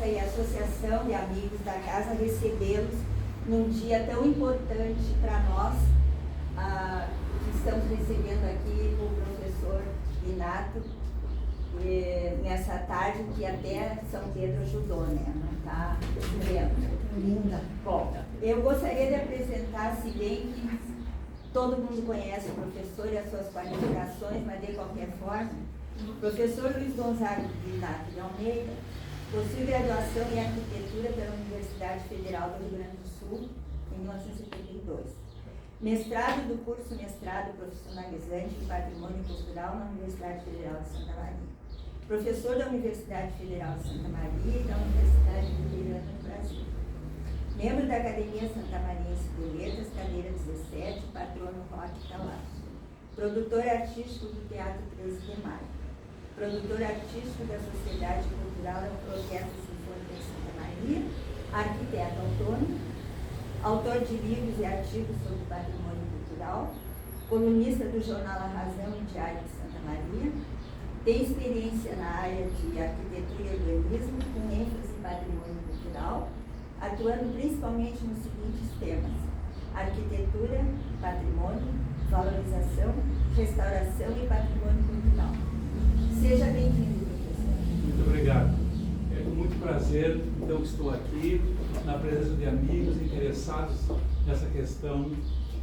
e a Associação de Amigos da Casa recebê-los num dia tão importante para nós, que estamos recebendo aqui o professor Inato, nessa tarde que até São Pedro ajudou, né? Não está vendo? Linda. Bom, eu gostaria de apresentar, se bem que todo mundo conhece o professor e as suas qualificações, mas de qualquer forma, o professor Luiz Gonzaga de Inato de Almeida possui graduação em arquitetura pela Universidade Federal do Rio Grande do Sul, em 1972. Mestrado do curso Mestrado Profissionalizante em Patrimônio Cultural na Universidade Federal de Santa Maria. Professor da Universidade Federal de Santa Maria e da Universidade de Rio Grande do Brasil. Membro da Academia Santa Mariense de Letras, cadeira 17, patrono Roque Talasso. Produtor artístico do Teatro 13 de Maio. Produtor artístico da Sociedade Cultural da Orquestra Sinfônica de Santa Maria, arquiteto autônomo, autor de livros e artigos sobre patrimônio cultural, colunista do jornal A Razão e Diário de Santa Maria, tem experiência na área de arquitetura e urbanismo, com ênfase em patrimônio cultural, atuando principalmente nos seguintes temas: arquitetura, patrimônio, valorização, restauração e patrimônio cultural. Seja bem-vindo, professor. Muito obrigado. É com muito prazer, então, que estou aqui, na presença de amigos interessados nessa questão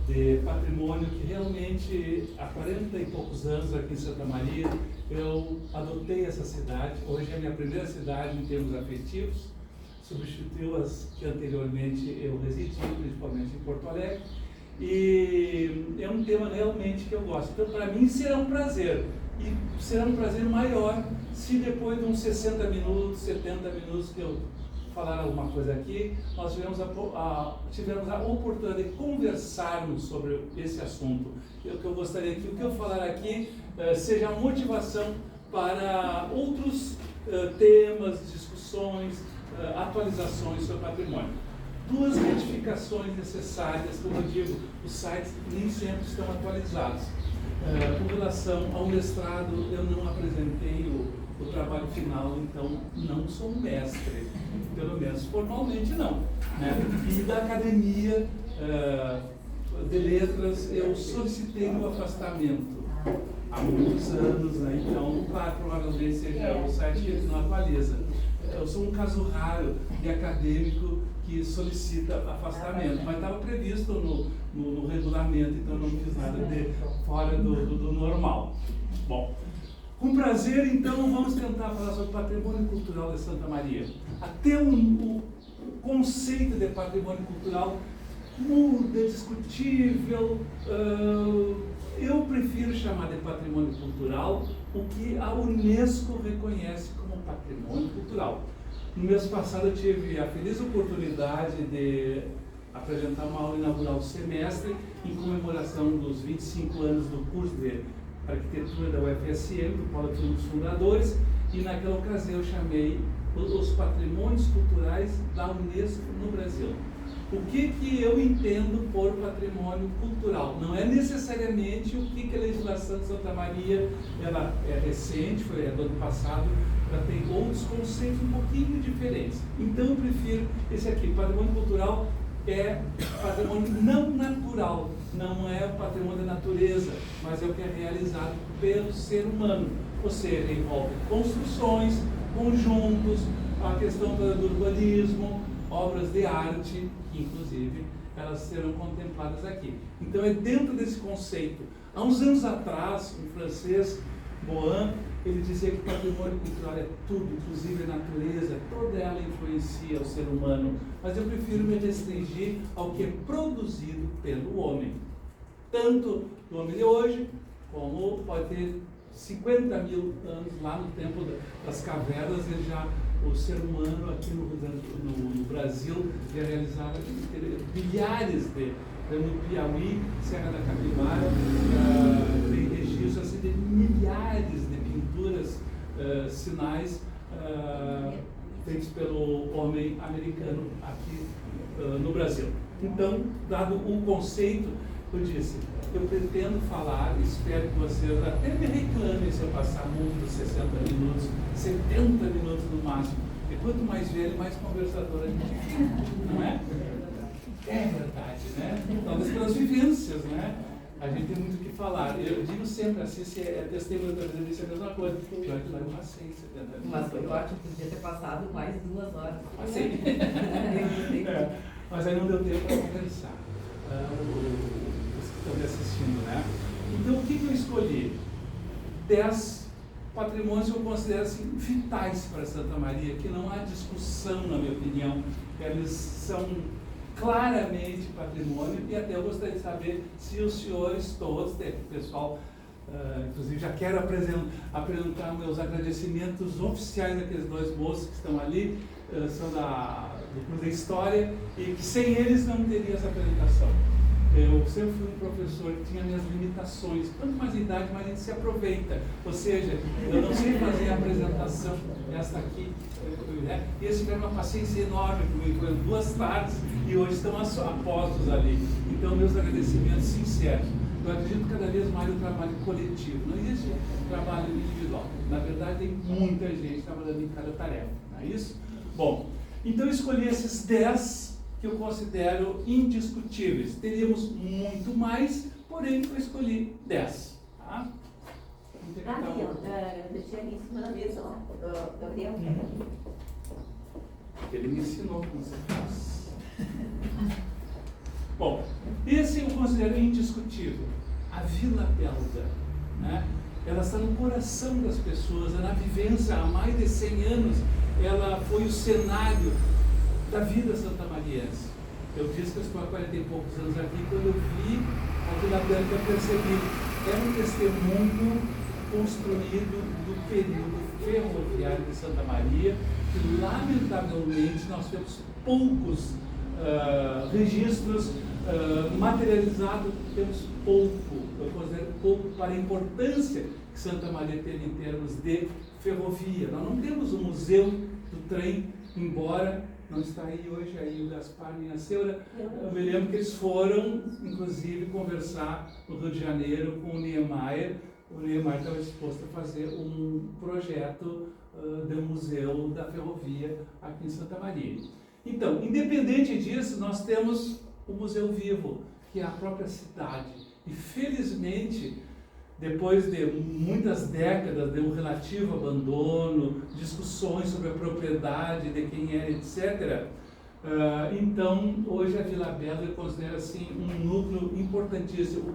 de patrimônio, que realmente, há 40 e poucos anos aqui em Santa Maria, eu adotei essa cidade. Hoje é a minha primeira cidade em termos afetivos, substituiu as que anteriormente eu residia, principalmente em Porto Alegre, e é um tema realmente que eu gosto. Então, para mim, será um prazer, e será um prazer maior se depois de uns 60 minutos, 70 minutos que eu falar alguma coisa aqui, nós tivemos a oportunidade de conversarmos sobre esse assunto. O que eu gostaria que o que eu falar aqui seja a motivação para outros temas, discussões, atualizações sobre patrimônio. Duas retificações necessárias, como eu digo, os sites nem sempre estão atualizados. Com relação ao mestrado, eu não apresentei o trabalho final, então não sou mestre, pelo menos formalmente não, né? E da academia de letras eu solicitei o afastamento há muitos anos, né? Então, claro, provavelmente seja o site que não atualiza. Eu sou um caso raro de acadêmico que solicita afastamento, mas estava previsto no regulamento, então não fiz nada de fora do normal. Bom, com prazer, então, vamos tentar falar sobre o patrimônio cultural de Santa Maria. Até o conceito de patrimônio cultural muda, é discutível. Eu prefiro chamar de patrimônio cultural o que a Unesco reconhece como patrimônio cultural. No mês passado eu tive a feliz oportunidade de apresentar uma aula inaugural do semestre em comemoração dos 25 anos do curso de arquitetura da UFSM, do qual eu fui um dos fundadores, e naquela ocasião eu chamei os patrimônios culturais da Unesco no Brasil. O que eu entendo por patrimônio cultural? Não é necessariamente o que a legislação de Santa Maria, ela é recente, foi do ano passado, ela tem outros conceitos um pouquinho diferentes. Então eu prefiro esse aqui. Patrimônio cultural é patrimônio não natural, não é o patrimônio da natureza, mas é o que é realizado pelo ser humano. Ou seja, envolve construções, conjuntos, a questão do urbanismo, obras de arte, que inclusive elas serão contempladas aqui. Então é dentro desse conceito. Há uns anos atrás, um francês, Boan, ele dizia que patrimônio cultural é tudo, inclusive a natureza, toda ela influencia o ser humano, mas eu prefiro me restringir ao que é produzido pelo homem. Tanto do homem de hoje, como pode ter 50 mil anos lá no tempo das cavernas, o ser humano aqui no Brasil já realizava milhares no Piauí, Serra da Capivara, tem registro assim, de milhares de pinturas, sinais feitos pelo homem americano aqui no Brasil. Então, dado o conceito, eu disse, eu pretendo falar, espero que vocês até me reclamem se eu passar muito, 60 minutos, 70 minutos no máximo, Porque quanto mais velho, mais conversador a gente fica, não é? É verdade, né? Talvez pelas vivências, né? A gente tem muito o que falar. Eu digo sempre assim, se é testemunho da vida, eu disse a mesma coisa. Pior que lá eu passei 70 anos. Mas foi ótimo, podia ter passado mais 2 horas. Passei. Mas aí não deu tempo para conversar. Os que estão me assistindo, né? Então, o que eu escolhi? 10 patrimônios que eu considero assim, vitais para Santa Maria, que não há discussão, na minha opinião. Eles são claramente patrimônio, e até eu gostaria de saber se os senhores todos, o pessoal, inclusive já quero apresentar meus agradecimentos oficiais àqueles 2 moços que estão ali, são do Clube da História, e que sem eles não teria essa apresentação. Eu sempre fui um professor que tinha minhas limitações. Quanto mais idade, mais a gente se aproveita. Ou seja, eu não sei fazer a apresentação, essa aqui. Né? E eles tiveram uma paciência enorme comigo. Foram 2 tardes e hoje estão apostos ali. Então, meus agradecimentos sinceros. Eu acredito cada vez mais no trabalho coletivo. Não existe trabalho individual. Na verdade, tem muita gente trabalhando em cada tarefa. Não é isso? Bom, então eu escolhi esses 10 que eu considero indiscutíveis. Teríamos muito mais, porém eu escolhi 10. Tá? Gabriel, deixei ali em cima da mesa, ó. Gabriel. Ele me ensinou como você faz. Bom, esse eu considero indiscutível. A Vila Belga, né? Ela está no coração das pessoas, na vivência há mais de 100 anos, ela foi o cenário da vida santamariense. Eu disse que eu estou há 40 e poucos anos aqui, quando eu vi a Vila Belga, eu percebi, é um testemunho construído do período ferroviário de Santa Maria, que lamentavelmente nós temos poucos registros materializados, temos pouco, eu considero pouco para a importância que Santa Maria teve em termos de ferrovia. Nós não temos o museu do trem, embora não está aí hoje, aí o Gaspar e a Seura, eu me lembro que eles foram, inclusive, conversar no Rio de Janeiro com o Niemeyer. O Niemeyer estava disposto a fazer um projeto do Museu da Ferrovia aqui em Santa Maria. Então, independente disso, nós temos o Museu Vivo, que é a própria cidade. E, felizmente, depois de muitas décadas de um relativo abandono, discussões sobre a propriedade de quem era, etc., então, hoje a Vila Belga eu considero assim, um núcleo importantíssimo,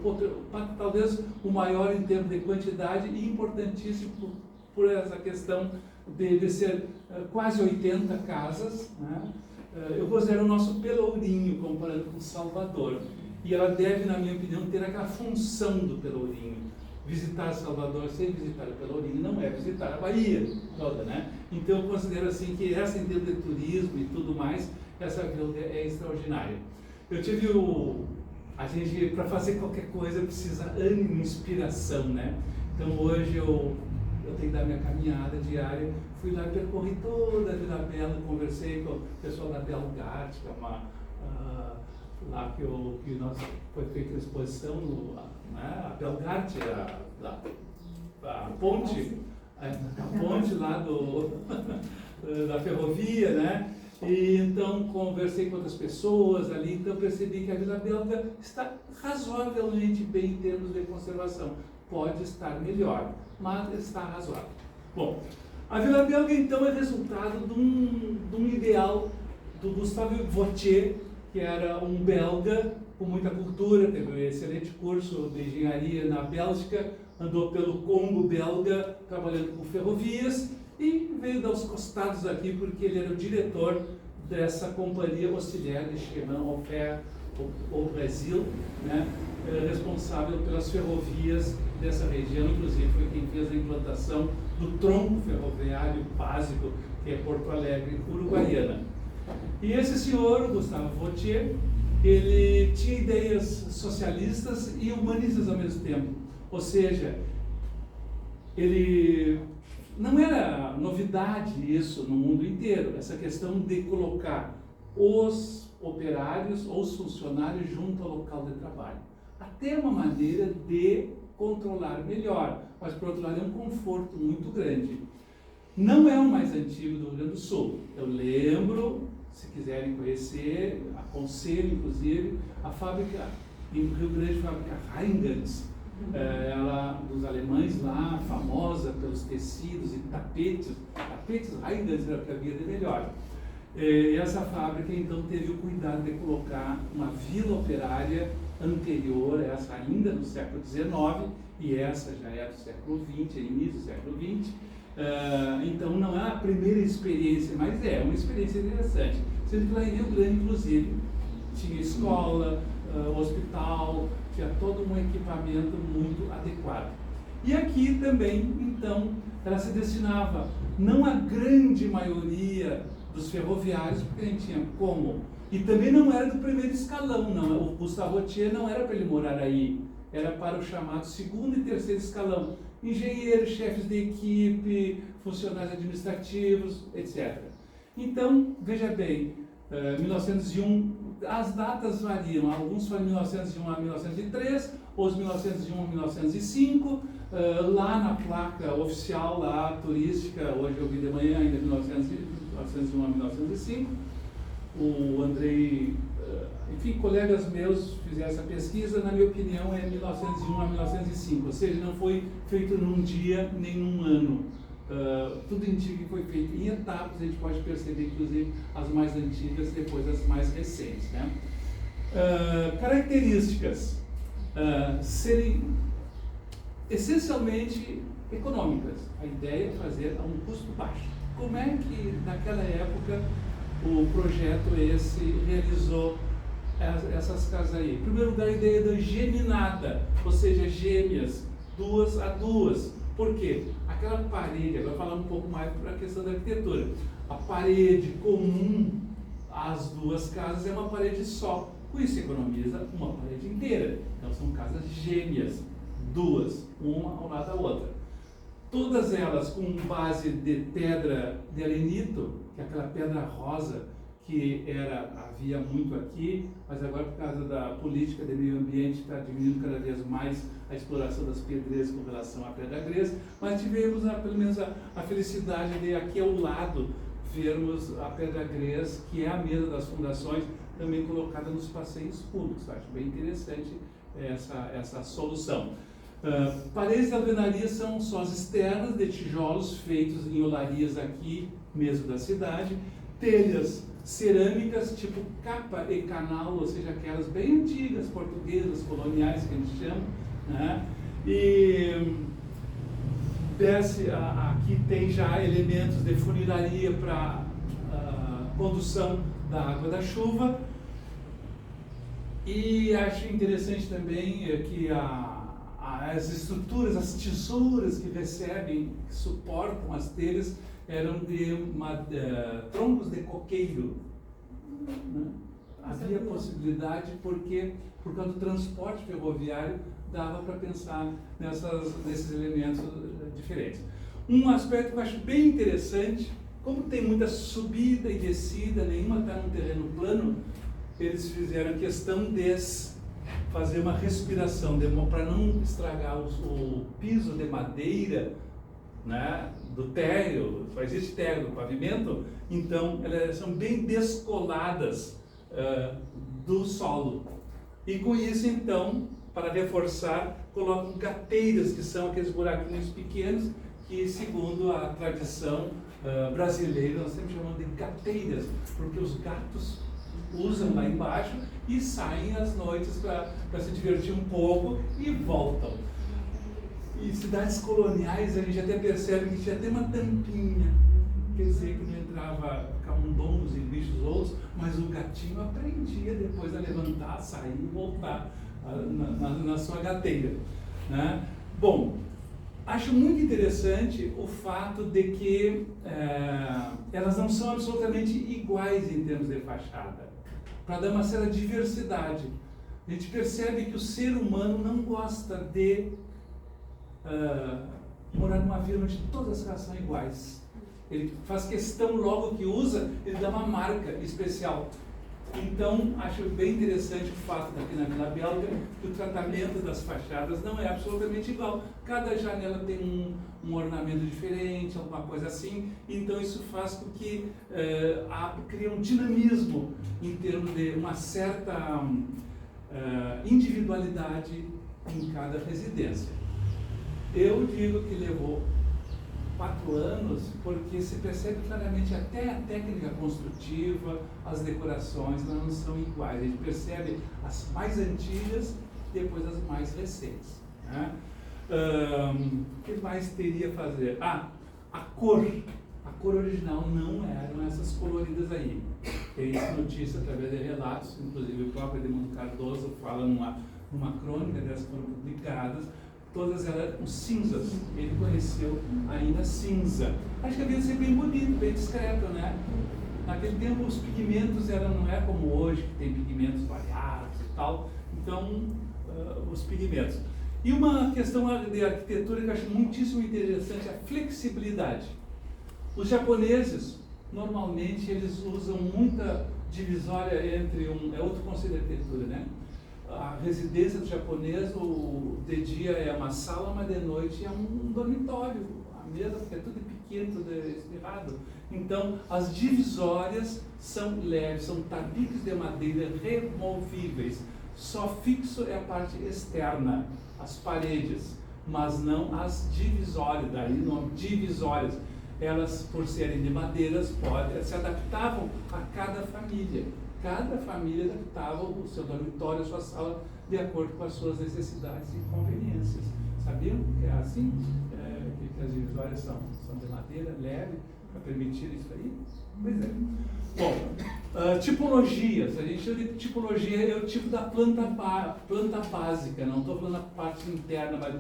talvez o maior em termos de quantidade e importantíssimo por essa questão de ser quase 80 casas, né? Eu considero o nosso Pelourinho, comparando com Salvador, e ela deve, na minha opinião, ter aquela função do Pelourinho. Visitar Salvador sem visitar o Pelourinho não é visitar a Bahia toda, né? Então eu considero assim que essa em termos de turismo e tudo mais, essa vila é extraordinária. Eu tive a gente, para fazer qualquer coisa, precisa ânimo, inspiração, né? Então hoje eu tenho que dar minha caminhada diária, fui lá e percorri toda a Vila Bela, conversei com o pessoal da Belgarte, que é uma... lá que nós foi feita a exposição, né? A Belgarte, a ponte lá da ferrovia, né? E então conversei com outras pessoas ali, então percebi que a Vila Belga está razoavelmente bem em termos de conservação. Pode estar melhor, mas está razoável. Bom, a Vila Belga então é resultado de um ideal do Gustave Vautier, que era um belga com muita cultura, teve um excelente curso de engenharia na Bélgica, andou pelo Congo belga, trabalhando com ferrovias, e veio dar os costados aqui porque ele era o diretor dessa companhia auxiliar de Chemin Offert ao Brasil, né? Responsável pelas ferrovias dessa região, inclusive foi quem fez a implantação do tronco ferroviário básico, que é Porto Alegre, Uruguaiana. E esse senhor, Gustave Vautier, ele tinha ideias socialistas e humanistas ao mesmo tempo. Ou seja, ele não era novidade isso no mundo inteiro, essa questão de colocar os operários ou os funcionários junto ao local de trabalho. Até uma maneira de controlar melhor, mas por outro lado é um conforto muito grande. Não é o mais antigo do Rio Grande do Sul. Eu lembro, se quiserem conhecer, aconselho inclusive, a fábrica em Rio Grande, a fábrica Heingens, ela, dos alemães lá, famosa pelos tecidos e tapetes Heingens era o que havia de melhor. E essa fábrica então teve o cuidado de colocar uma vila operária anterior, essa ainda no século XIX, e essa já é do século XX, início do século XX. Então não é a primeira experiência, mas é uma experiência interessante. Sendo que lá em Rio Grande, inclusive, tinha escola, hospital, tinha todo um equipamento muito adequado. E aqui também, então, ela se destinava, não a grande maioria dos ferroviários, porque a gente tinha como, e também não era do primeiro escalão, não. O Gustavo Rotier não era para ele morar aí, era para o chamado segundo e terceiro escalão. Engenheiros, chefes de equipe, funcionários administrativos, etc. Então, veja bem, 1901, as datas variam, alguns foram de 1901 a 1903, outros 1901 a 1905, lá na placa oficial, lá turística, hoje eu vi de manhã, ainda 1901 a 1905, o Andrei, enfim, colegas meus fizeram essa pesquisa, na minha opinião é 1901 a 1905, ou seja, não foi feito num dia nem num ano. Tudo indica que foi feito em etapas, a gente pode perceber, inclusive, as mais antigas depois as mais recentes. Né? Características serem essencialmente econômicas. A ideia é fazer a um custo baixo. Como é que, naquela época, o projeto esse realizou essas casas aí? Em primeiro lugar, a ideia da geminada, ou seja, gêmeas, 2 a 2. Por quê? Aquela parede, agora falar um pouco mais para a questão da arquitetura. A parede comum às duas casas é uma parede só. Com isso economiza uma parede inteira. Então são casas gêmeas, duas, uma ao lado da outra. Todas elas com base de pedra de arenito, que é aquela pedra rosa que havia muito aqui, mas agora por causa da política de meio ambiente está diminuindo cada vez mais a exploração das pedreiras com relação à pedra gresa, mas tivemos pelo menos a felicidade de aqui ao lado vermos a pedra gresa, que é a mesa das fundações, também colocada nos passeios públicos. Acho bem interessante essa solução. Paredes de alvenaria são sós externas de tijolos feitos em olarias aqui mesmo da cidade, telhas cerâmicas tipo capa e canal, ou seja, aquelas bem antigas, portuguesas, coloniais que a gente chama, né? E aqui tem já elementos de funilaria para condução da água da chuva. E acho interessante também que as estruturas, as tesouras que recebem, que suportam as telhas, eram de troncos de coqueiro. Né? Havia possibilidade, porque por causa do transporte ferroviário, dava para pensar nesses elementos diferentes. Um aspecto que eu acho bem interessante, como tem muita subida e descida, nenhuma está num terreno plano, eles fizeram questão de fazer uma respiração, para não estragar o piso de madeira, né, do térreo, só existe térreo do pavimento, então elas são bem descoladas do solo. E com isso, então, para reforçar, colocam gateiras, que são aqueles buraquinhos pequenos, que segundo a tradição brasileira, nós sempre chamamos de gateiras, porque os gatos usam lá embaixo e saem às noites para se divertir um pouco e voltam. E cidades coloniais a gente até percebe que tinha até uma tampinha, quer dizer que não entrava camundongos e bichos outros, mas o gatinho aprendia depois a levantar, sair e voltar na sua gateira. Né? Bom, acho muito interessante o fato de que elas não são absolutamente iguais em termos de fachada, para dar uma certa diversidade. A gente percebe que o ser humano não gosta de morar numa vila onde todas as casas são iguais. Ele faz questão, logo que usa, ele dá uma marca especial. Então, acho bem interessante o fato daqui na Vila Belga que o tratamento das fachadas não é absolutamente igual. Cada janela tem um ornamento diferente, alguma coisa assim. Então, isso faz com que cria um dinamismo em termos de uma certa individualidade em cada residência. Eu digo que levou 4 anos, porque se percebe claramente até a técnica construtiva, as decorações não são iguais. A gente percebe as mais antigas e depois as mais recentes. Né? O que mais teria a fazer? A cor. A cor original não eram essas coloridas aí. Tem notícia através de relatos, inclusive o próprio Edmundo Cardoso fala numa crônica dessas que foram publicadas. Todas elas eram cinzas, ele conheceu ainda cinza. Acho que devia ser bem bonito, bem discreto, né? Naquele tempo os pigmentos não é como hoje, que tem pigmentos variados e tal. Então, os pigmentos. E uma questão de arquitetura que eu acho muitíssimo interessante é a flexibilidade. Os japoneses, normalmente, eles usam muita divisória entre é outro conceito de arquitetura, né? A residência do japonês, de dia é uma sala, mas de noite é um dormitório. A mesa, porque é tudo pequeno, tudo espirrado. Então, as divisórias são leves, são tabiques de madeira removíveis. Só fixo é a parte externa, as paredes, mas não as divisórias. Daí o nome divisórias. Elas, por serem de madeiras, se adaptavam a cada família. Cada família adaptava o seu dormitório, a sua sala, de acordo com as suas necessidades e conveniências. Sabiam que é assim? Que as divisórias são de madeira leve, para permitir isso aí? Pois é. Bom, tipologias. A gente chama de tipologia, é o tipo da planta básica, não estou falando da parte interna, mas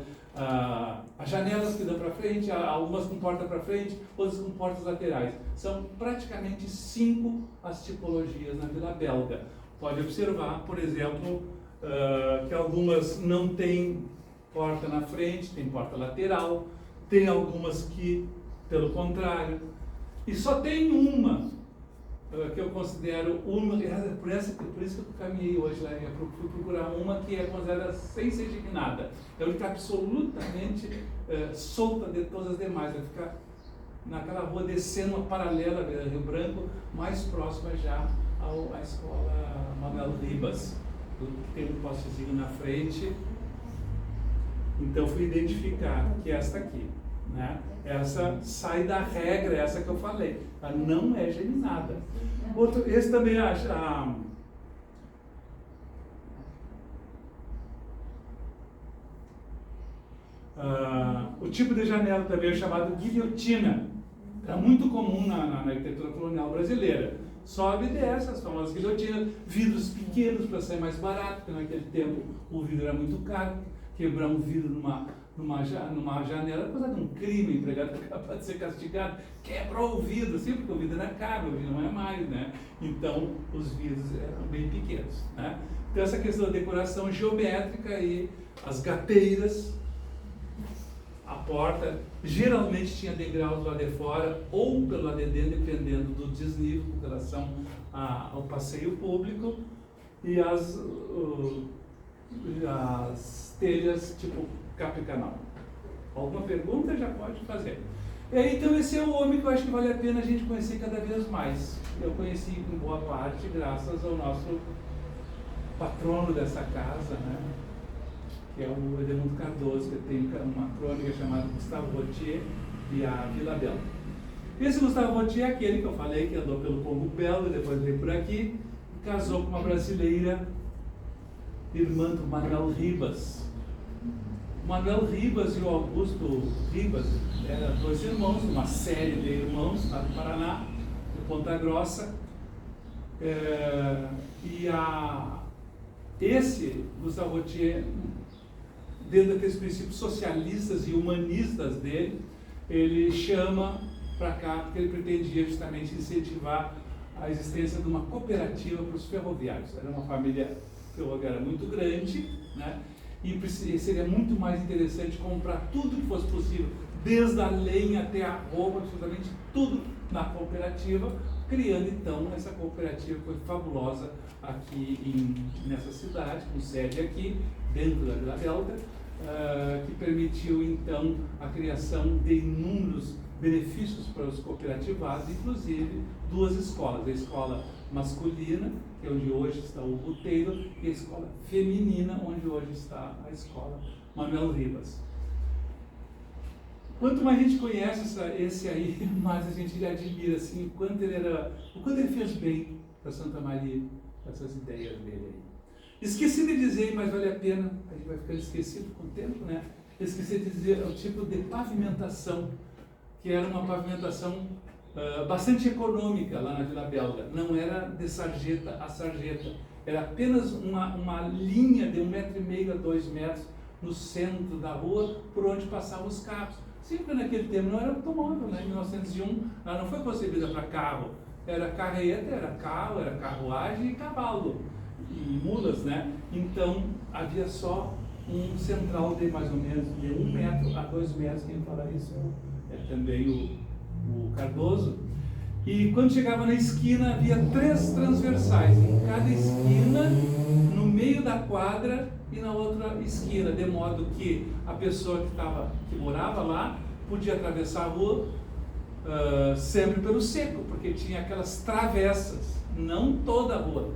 as janelas que dão para frente, algumas com porta para frente, outras com portas laterais. São praticamente 5 as tipologias na Vila Belga. Pode observar, por exemplo, que algumas não têm porta na frente, tem porta lateral, tem algumas que, pelo contrário, e só tem uma que eu considero por isso que eu caminhei hoje lá, eu fui procurar uma que é considerada sem ser dignada. É a única absolutamente solta de todas as demais, vai ficar naquela rua descendo uma paralela Rio Branco, mais próxima já à escola Manuel Ribas, que tem um postezinho na frente. Então fui identificar que esta aqui, né? Essa sai da regra, essa que eu falei, ela não é geminada. Esse também acha. O tipo de janela também é chamado guilhotina. É muito comum na arquitetura colonial brasileira. Sobe e desce, as famosas guilhotinas, vidros pequenos para sair mais barato, porque naquele tempo o vidro era muito caro. Quebrar um vidro numa janela, coisa de um crime, o empregado é capaz de ser castigado, quebrou o vidro, assim, porque o vidro era caro, o vidro não é mais, né? Então, os vidros eram bem pequenos, né? Então, essa questão da decoração geométrica e as gateiras, a porta, geralmente tinha degraus lá de fora ou pelo lado de dentro, dependendo do desnível com relação ao passeio público, e as telhas tipo capa e canal. Alguma pergunta já pode fazer. E aí, então, esse é o homem que eu acho que vale a pena a gente conhecer cada vez mais. Eu conheci em boa parte graças ao nosso patrono dessa casa, né? Que é o Edmundo Cardoso, que tem uma crônica chamada Gustavo Rotier e a Vila Belga. Esse Gustavo Rotier é aquele que eu falei, que andou pelo Congo Belga, depois veio por aqui, e casou com uma brasileira, irmã do Manuel Ribas. O Manuel Ribas e o Augusto Ribas eram 2 irmãos, uma série de irmãos lá do Paraná, de Ponta Grossa. Esse Gustavo Rotier, dentro daqueles princípios socialistas e humanistas dele, ele chama para cá porque ele pretendia justamente incentivar a existência de uma cooperativa para os ferroviários. Era uma família ferroviária muito grande, né? E seria muito mais interessante comprar tudo que fosse possível, desde a lenha até a roupa, absolutamente tudo na cooperativa, criando então essa cooperativa que foi fabulosa aqui nessa cidade, com sede aqui, dentro da Vila Belga, que permitiu então a criação de inúmeros benefícios para os cooperativados, inclusive 2 escolas, a escola masculina, que é onde hoje está o Boteiro, e a escola feminina, onde hoje está a escola Manuel Ribas. Quanto mais a gente conhece esse aí, mais a gente admira assim, o quanto ele fez bem para Santa Maria, essas ideias dele aí. Esqueci de dizer, mas vale a pena, a gente vai ficando esquecido com o tempo, né? Esqueci de dizer o tipo de pavimentação, que era uma pavimentação bastante econômica lá na Vila Belga. Não era de sarjeta a sarjeta, era apenas uma linha de 1,5 m a 2 metros no centro da rua, por onde passavam os carros. Sempre naquele tempo não era automóvel, né? Em 1901 ela não foi concebida para carro, era carreta, era carro, era carruagem e cavalo, e mulas, né? Então havia só um central de mais ou menos de 1 metro a 2 metros, quem fala isso é também o Cardoso. E quando chegava na esquina havia 3 transversais, em cada esquina, no meio da quadra e na outra esquina, de modo que a pessoa que morava lá podia atravessar a rua sempre pelo seco, porque tinha aquelas travessas, não toda a rua,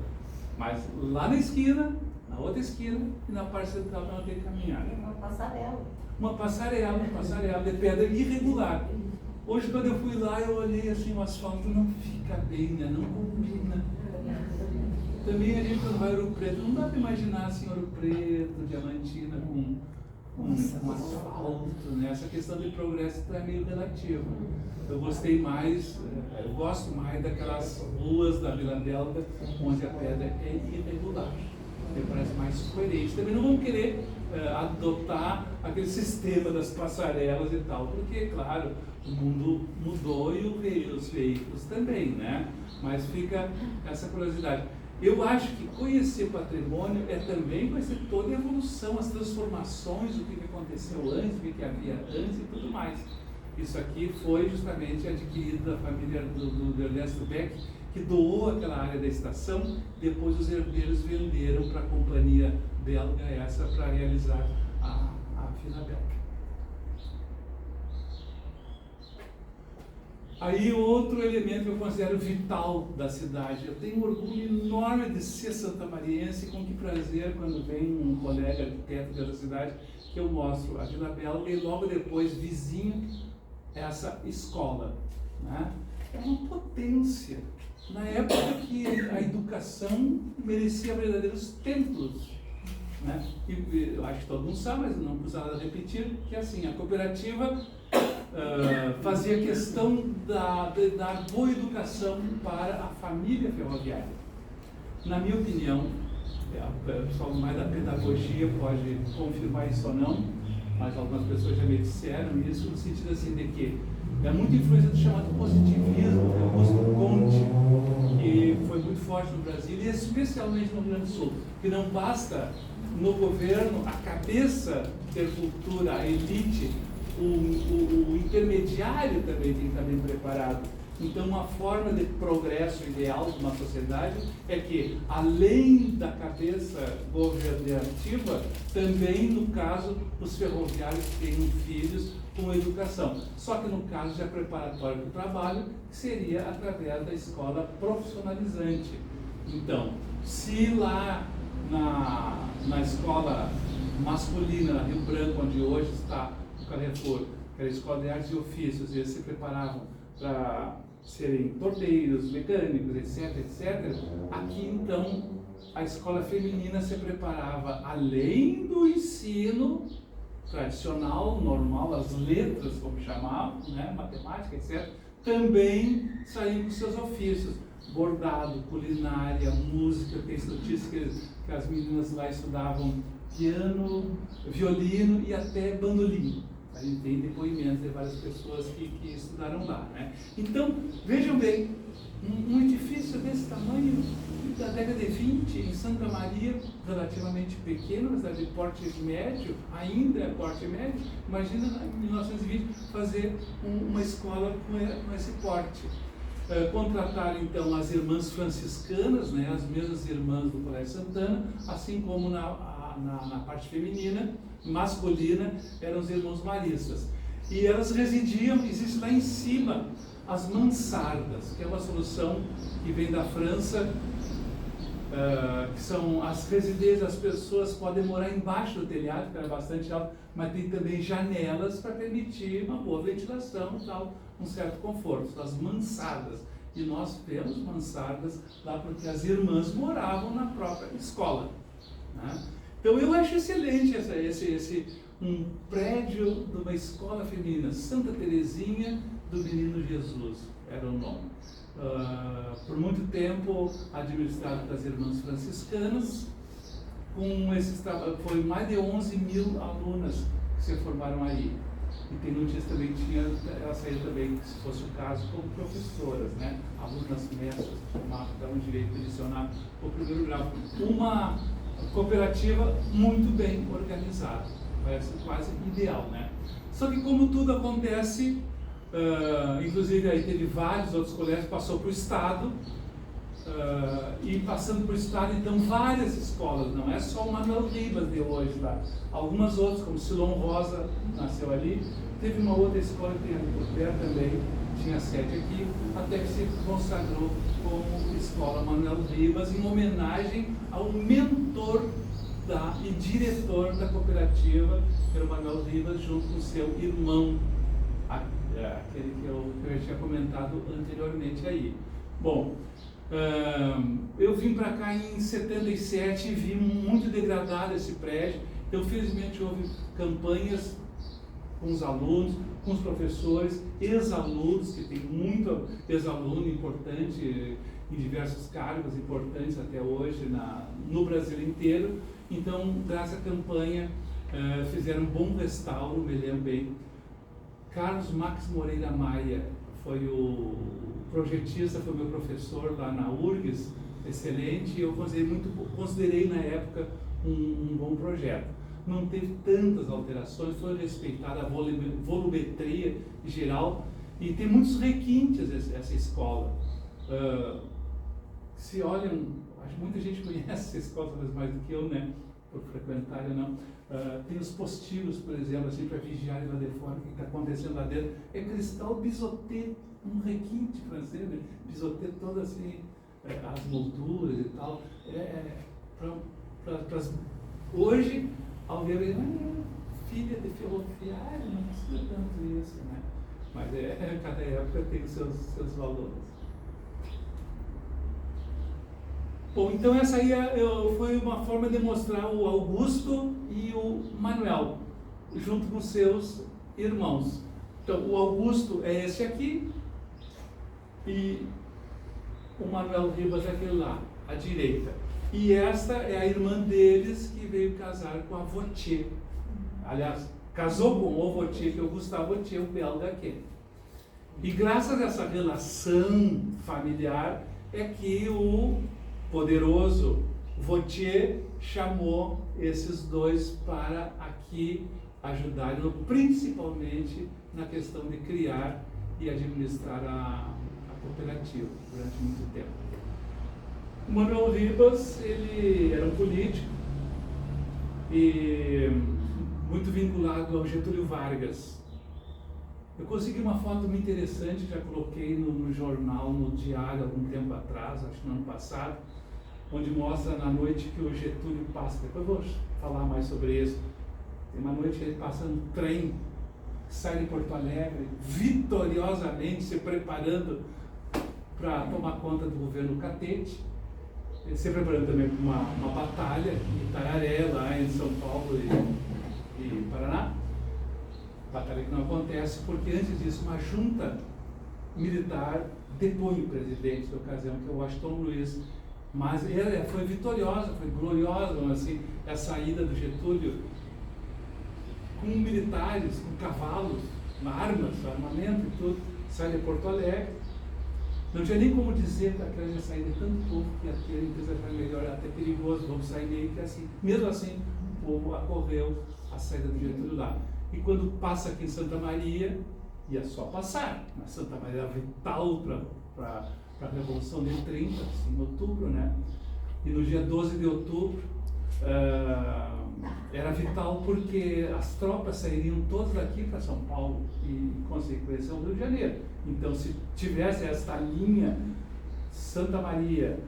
mas lá na esquina, na outra esquina e na parte central não tem caminhada. Uma passarela de pedra irregular. Hoje, quando eu fui lá, eu olhei assim, o asfalto não fica bem, né? Não combina. Também a gente, quando vai a Ouro Preto, não dá para imaginar assim, Ouro Preto, Diamantina com asfalto, né? Essa questão de progresso é meio relativa. Eu gosto mais daquelas ruas da Vila Belga, onde a pedra é irregular. Me parece mais coerente. Também não vão querer adotar aquele sistema das passarelas e tal, porque, claro, o mundo mudou e os veículos também, né? Mas fica essa curiosidade. Eu acho que conhecer patrimônio é também conhecer toda a evolução, as transformações, o que aconteceu antes, o que havia antes e tudo mais. Isso aqui foi justamente adquirido da família do Ernesto Beck, que doou aquela área da estação, depois os herdeiros venderam para a companhia belga essa para realizar a Vila Belga. Aí outro elemento que eu considero vital da cidade, eu tenho um orgulho enorme de ser santamariense, com que prazer quando vem um colega arquiteto dessa cidade, que eu mostro a Vila Belga e logo depois vizinho essa escola, né? É uma potência. Na época que a educação merecia verdadeiros templos, né? E eu acho que todo mundo sabe, mas não precisa nada repetir, que assim, a cooperativa fazia questão de dar boa educação para a família ferroviária. Na minha opinião, o pessoal mais da pedagogia pode confirmar isso ou não, mas algumas pessoas já me disseram isso, no sentido assim de que é muita influência do chamado positivismo, do Augusto Conte, que foi muito forte no Brasil e especialmente no Rio Grande do Sul, que não basta no governo a cabeça ter cultura, a elite, o intermediário também tem que estar bem preparado. Então, uma forma de progresso ideal de uma sociedade é que, além da cabeça governativa, também, no caso, os ferroviários tenham filhos com educação. Só que, no caso, já é preparatório para o trabalho, que seria através da escola profissionalizante. Então, se lá na escola masculina, na Rio Branco, onde hoje está o Carrefour, que era a Escola de Artes e Ofícios, eles se preparavam para serem porteiros, mecânicos, etc. Aqui, então, a escola feminina se preparava, além do ensino tradicional, normal, as letras, como chamavam, né, matemática, etc., também saíam com seus ofícios, bordado, culinária, música. Tem notícias que as meninas lá estudavam piano, violino e até bandolim. A gente tem depoimentos de várias pessoas que estudaram lá, né? Então, vejam bem, um edifício desse tamanho, da década de 20, em Santa Maria, relativamente pequeno, uma cidade de porte médio, ainda é porte médio, imagina em 1920 fazer uma escola com esse porte. Contrataram então as irmãs franciscanas, né, as mesmas irmãs do Colégio Santana, assim como na parte feminina, masculina, eram os irmãos maristas. E elas residiam, existe lá em cima, as mansardas, que é uma solução que vem da França, que são as residências, as pessoas podem morar embaixo do telhado, que era bastante alto, mas tem também janelas para permitir uma boa ventilação e tal, um certo conforto, as mansardas. E nós temos mansardas lá porque as irmãs moravam na própria escola, né? Então eu acho excelente um prédio de uma escola feminina, Santa Teresinha do Menino Jesus, era o nome. Por muito tempo administrado pelas irmãs franciscanas, foi mais de 11 mil alunas que se formaram aí. E tem notícias também que elas saíram também, se fosse o caso, como professoras, né? Alunas mestras, formavam direito adicionado o primeiro grau. Uma cooperativa muito bem organizada, parece quase ideal, né? Só que como tudo acontece, inclusive aí teve vários outros colégios, passou para o Estado, e passando para o Estado, então várias escolas, não é só o Manuel Ribas de hoje lá, algumas outras, como Silon Rosa nasceu ali, teve uma outra escola que tem ali por perto também, tinha sede aqui, até que se consagrou como Escola Manuel Ribas, em homenagem ao mentor e diretor da cooperativa, que era o Manuel Ribas, junto com seu irmão, aquele que eu já tinha comentado anteriormente aí. Bom, eu vim para cá em 77 e vi muito degradado esse prédio, então felizmente houve campanhas com os alunos, com os professores, ex-alunos, que tem muito ex-aluno importante em diversos cargos importantes até hoje no Brasil inteiro. Então, graças à campanha, fizeram um bom restauro, me lembro bem. Carlos Max Moreira Maia foi o projetista, foi meu professor lá na URGS, excelente, e eu considerei na época um bom projeto. Não teve tantas alterações, foi respeitada a volumetria geral, e tem muitos requintes essa escola. Se olham, acho que muita gente conhece essa escola, talvez mais do que eu, né, por frequentar ou não. Tem os postigos, por exemplo, assim, para vigiar lá de fora o que está acontecendo lá dentro. É cristal bisoté, um requinte francês, né? Bisoté toda assim, as molduras e tal. Hoje, alguém vai dizer, filha de ferroviário, não precisa tanto isso, né? Mas cada época tem os seus valores. Bom, então essa aí foi uma forma de mostrar o Augusto e o Manuel, junto com seus irmãos. Então, o Augusto é esse aqui, e o Manuel Ribas é aquele lá, à direita. E esta é a irmã deles que veio casar com a Vautier. Aliás, casou com o Vautier, que é o Gustavo Vautier, o belga aqui. E graças a essa relação familiar é que o poderoso Vautier chamou esses dois para aqui ajudarem, principalmente na questão de criar e administrar a cooperativa durante muito tempo. O Manuel Ribas, ele era um político e muito vinculado ao Getúlio Vargas. Eu consegui uma foto muito interessante, já coloquei no jornal, no diário, algum tempo atrás, acho que no ano passado, onde mostra na noite que o Getúlio passa. Depois eu vou falar mais sobre isso. Tem uma noite que ele passa no trem, sai de Porto Alegre, vitoriosamente se preparando para tomar conta do governo Catete, se preparando também para uma batalha em Itararé, lá em São Paulo e Paraná. Batalha que não acontece porque antes disso uma junta militar depõe o presidente da ocasião, que é o Washington Luiz. Mas ela foi vitoriosa, foi gloriosa, assim, a saída do Getúlio com militares, com cavalos, armas, armamento e tudo, sai de Porto Alegre. Não tinha nem como dizer que aquela ia sair de tanto povo que ia ter, a empresa foi melhor, até perigoso, vamos sair meio que assim. Mesmo assim, o povo acorreu a saída do Getúlio lá. E quando passa aqui em Santa Maria, ia só passar, mas Santa Maria era vital para a Revolução de 30, assim, em outubro, né? E no dia 12 de outubro era vital porque as tropas sairiam todas daqui para São Paulo e, em consequência, ao Rio de Janeiro. Então, se tivesse esta linha Santa Maria,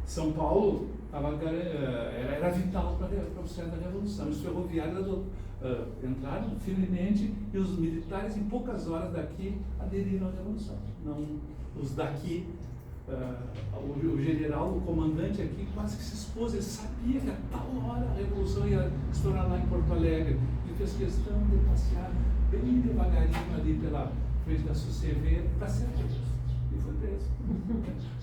São Paulo, era vital para o processo da Revolução. Os ferroviários entraram firmemente e os militares, em poucas horas daqui, aderiram à Revolução. Não, os daqui, o general, o comandante aqui, quase que se expôs. Ele sabia que a tal hora a Revolução ia estourar lá em Porto Alegre. Ele fez questão de passear bem devagarinho ali pela frente da SUCV para ser preso. E foi preso.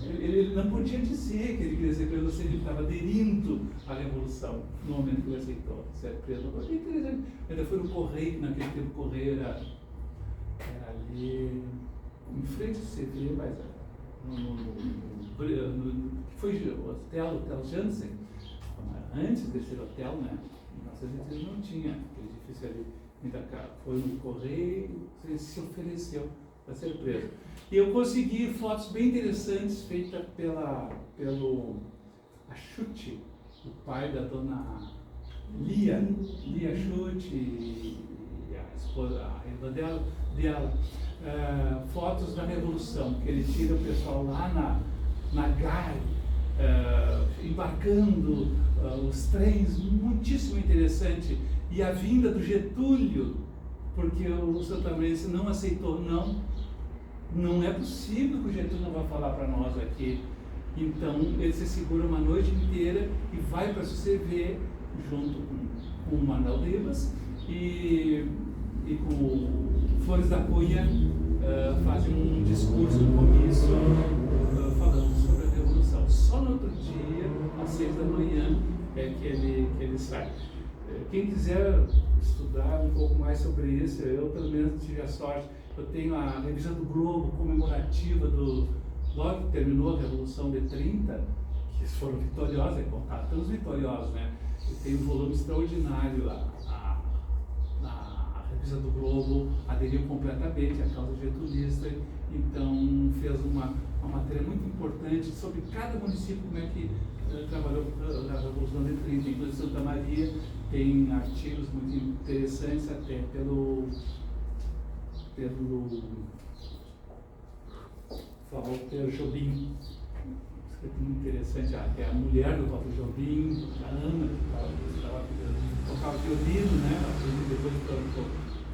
Ele não podia dizer que ele queria ser preso, ou seja, ele estava aderindo à Revolução no momento que ele aceitou ser preso. É interessante. Ainda foi no Correio, naquele tempo o Correio era ali em frente ao CV, mas foi o Hotel Jansen, antes desse hotel, né? Em 1913 não tinha aquele edifício ali, ainda foi no Correio, ele se ofereceu para ser preso. E eu consegui fotos bem interessantes feitas pelo Achute, o pai da dona Lia Achute, e a esposa, a irmã dela, fotos da Revolução, que ele tira o pessoal lá na Gare, embarcando os trens, muitíssimo interessante. E a vinda do Getúlio, porque o santamariense não aceitou, não é possível que o Getúlio não vá falar para nós aqui. Então ele se segura uma noite inteira e vai para a SUCV junto com o Manuel Ribas e com o Flores da Cunha, fazem um discurso no comício falando sobre a Revolução. Só no outro dia, às 6 da manhã, é que ele sai. Quem quiser estudar um pouco mais sobre isso, eu pelo menos tive a sorte. Eu tenho a revista do Globo comemorativa logo que terminou a Revolução de 30, que eles foram vitoriosos, é contado pelos vitoriosos, né? Eu tenho um volume extraordinário lá. A revista do Globo aderiu completamente à causa getulista, então fez uma matéria muito importante sobre cada município, como é que trabalhou na Revolução de 30. Inclusive Santa Maria tem artigos muito interessantes até pelo Walter Jobim, escrito muito interessante, que é a mulher do Walter Jobim, a Ana, que tocava violino, né? Depois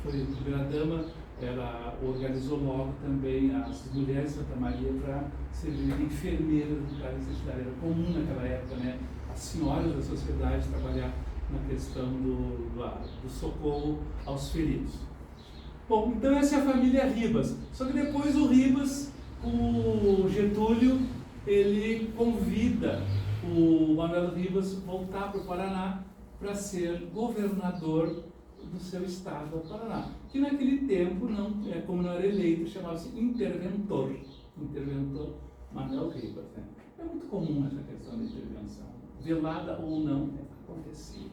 foi primeira dama, ela organizou logo também as mulheres de Santa Maria para servirem enfermeiras do caso de necessidade. Era comum naquela época, né? As senhoras da sociedade trabalhar na questão do socorro aos feridos. Bom, então essa é a família Ribas. Só que depois o Ribas, o Getúlio, ele convida o Manuel Ribas voltar para o Paraná para ser governador do seu estado, do Paraná. Que naquele tempo, como não era eleito, chamava-se interventor. Interventor Manuel Ribas. Né? É muito comum essa questão de intervenção. Velada ou não, acontecia.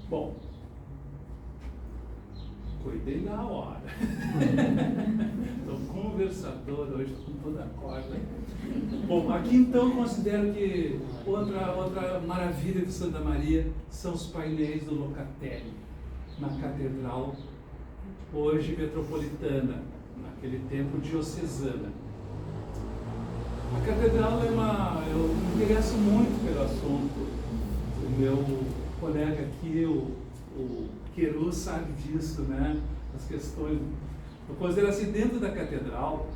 Bom, cuidei da hora. Estou conversador hoje, estou com toda a corda. Bom, aqui então eu considero que outra maravilha de Santa Maria são os painéis do Locatelli, na catedral, hoje metropolitana, naquele tempo diocesana. A catedral eu me interesso muito pelo assunto. O meu colega aqui, o Queiroz, sabe disso, né? As questões. Eu considero assim, dentro da catedral,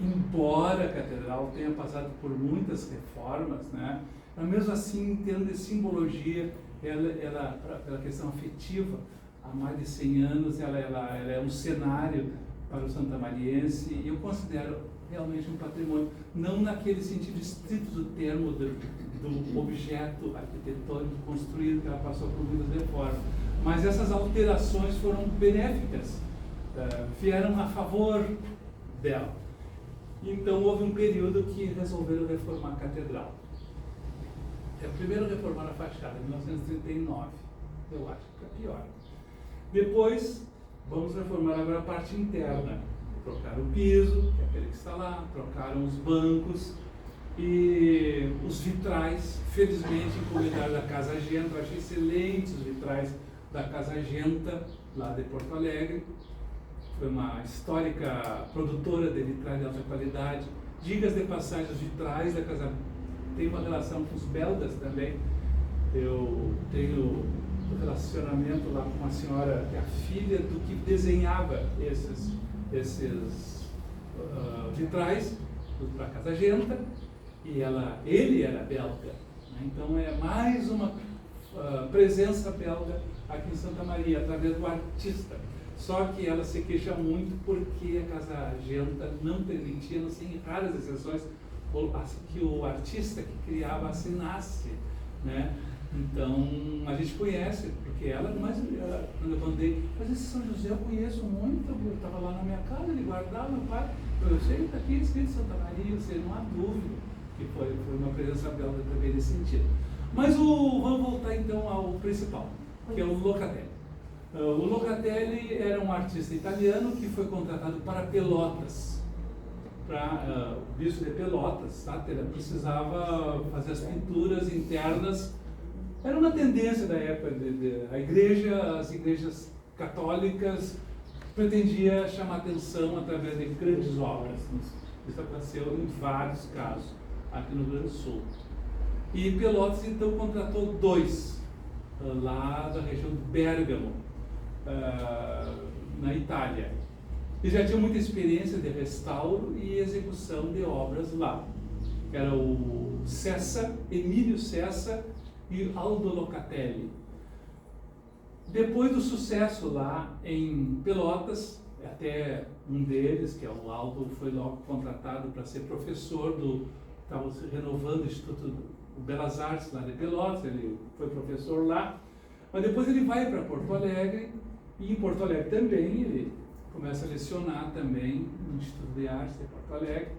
embora a catedral tenha passado por muitas reformas, né? Mas mesmo assim, em termos de simbologia, ela pela questão afetiva, há mais de 100 anos, ela é um cenário para o santamariense, e eu considero realmente um patrimônio, não naquele sentido estrito do termo do objeto arquitetônico construído, que ela passou por muitas reformas, mas essas alterações foram benéficas, vieram a favor dela. Então houve um período que resolveram reformar a catedral. Primeiro reformaram a fachada, em 1939, eu acho que é pior. Depois, vamos reformar agora a parte interna. trocaram o piso, que é aquele que está lá, trocaram os bancos e os vitrais, felizmente encomendaram da Casa Genta. Eu achei excelentes os vitrais da Casa Genta, lá de Porto Alegre. Foi uma histórica produtora de vitrais de alta qualidade. Digas de passagem, os vitrais da Casa tem uma relação com os belgas também. Eu tenho um relacionamento lá com uma senhora que é a filha do que desenhava esses vitrais para a Casa Genta, e ele era belga, né? Então é mais uma presença belga aqui em Santa Maria, através do artista. Só que ela se queixa muito porque a Casa Genta não permitia, não sei, em raras exceções, que o artista que criava assinasse, né? Então a gente conhece, porque ela, mas quando eu mandei, mas esse São José eu conheço muito, eu estava lá na minha casa, ele guardava, meu pai, eu sei, está aqui escrito Santa Maria, não há dúvida que foi uma presença belga também nesse sentido. Mas vamos voltar então ao principal, que é o Locatelli. O Locatelli era um artista italiano que foi contratado para Pelotas, para o bispo de Pelotas, tá? Ele precisava fazer as pinturas internas. Era uma tendência da época, as igrejas católicas pretendiam chamar atenção através de grandes obras. Isso aconteceu em vários casos aqui no Rio Grande do Sul. E Pelotas então contratou 2 lá da região de Bérgamo, na Itália. Eles já tinham muita experiência de restauro e execução de obras lá. Era o Emílio Cessa e Aldo Locatelli. Depois do sucesso lá em Pelotas, até um deles, que é o Aldo, foi logo contratado para ser professor estava renovando o Instituto Belas Artes lá de Pelotas, ele foi professor lá, mas depois ele vai para Porto Alegre, e em Porto Alegre também ele começa a lecionar também no Instituto de Artes de Porto Alegre,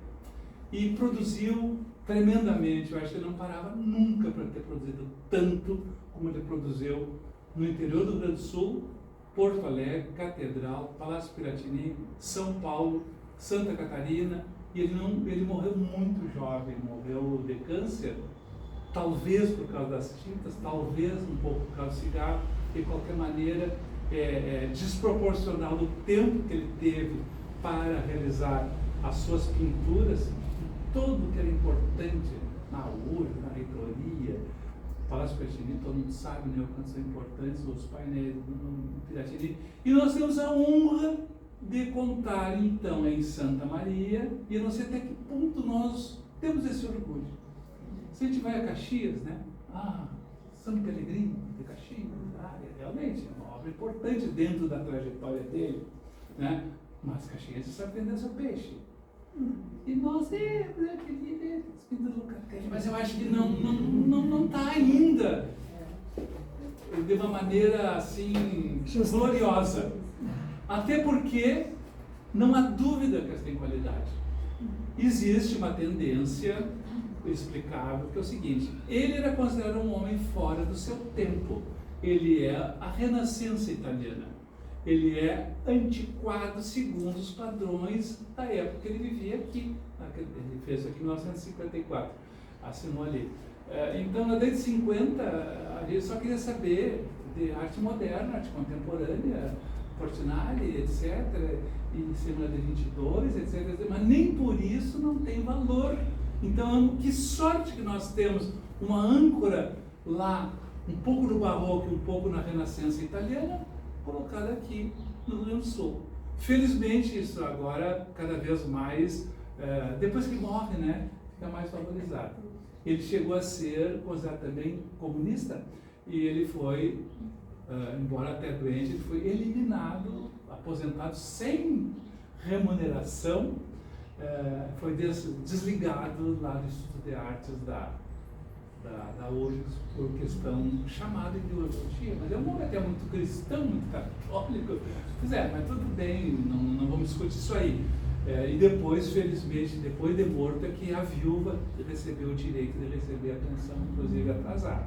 e produziu tremendamente. Eu acho que ele não parava nunca para ter produzido tanto como ele produziu no interior do Rio Grande do Sul, Porto Alegre, Catedral, Palácio Piratini, São Paulo, Santa Catarina. E ele morreu muito jovem, morreu de câncer, talvez por causa das tintas, talvez um pouco por causa do cigarro. De qualquer maneira, desproporcional o tempo que ele teve para realizar as suas pinturas, tudo que era importante na URGS, na reitoria, Palácio Piratini, todo mundo sabe, né, o quanto são importantes os painéis no Piratini. E nós temos a honra de contar então em Santa Maria, e eu não sei até que ponto nós temos esse orgulho. Se a gente vai a Caxias, né? São Pellegrino de Caxias, realmente é uma obra importante dentro da trajetória dele, né? Mas Caxias sabe vender seu peixe. E nós queria pintura do Locatelli, mas eu acho que não está ainda de uma maneira assim gloriosa. Até porque não há dúvida que elas têm qualidade. Existe uma tendência explicável que é o seguinte: ele era considerado um homem fora do seu tempo. Ele é a Renascença italiana. Ele é antiquado segundo os padrões da época que ele vivia aqui. Ele fez aqui em 1954, assinou ali. Então, na década de 50, a gente só queria saber de arte moderna, arte contemporânea, Portinari, etc., e Semana de 22, etc., mas nem por isso não tem valor. Então, que sorte que nós temos uma âncora lá, um pouco no Barroco e um pouco na Renascença italiana, colocada aqui no Rio Grande do Sul. Felizmente, isso agora, cada vez mais, depois que morre, né, fica mais valorizado. Ele chegou a ser considerado também comunista, e ele foi, embora até doente, ele foi eliminado, aposentado sem remuneração, foi desligado lá do Instituto de Artes da URGS por questão chamada de ideologia, mas é um homem até muito cristão, muito católico. Mas tudo bem, não vamos discutir isso aí. E depois, felizmente, depois de morto, é que a viúva recebeu o direito de receber a pensão, inclusive atrasada.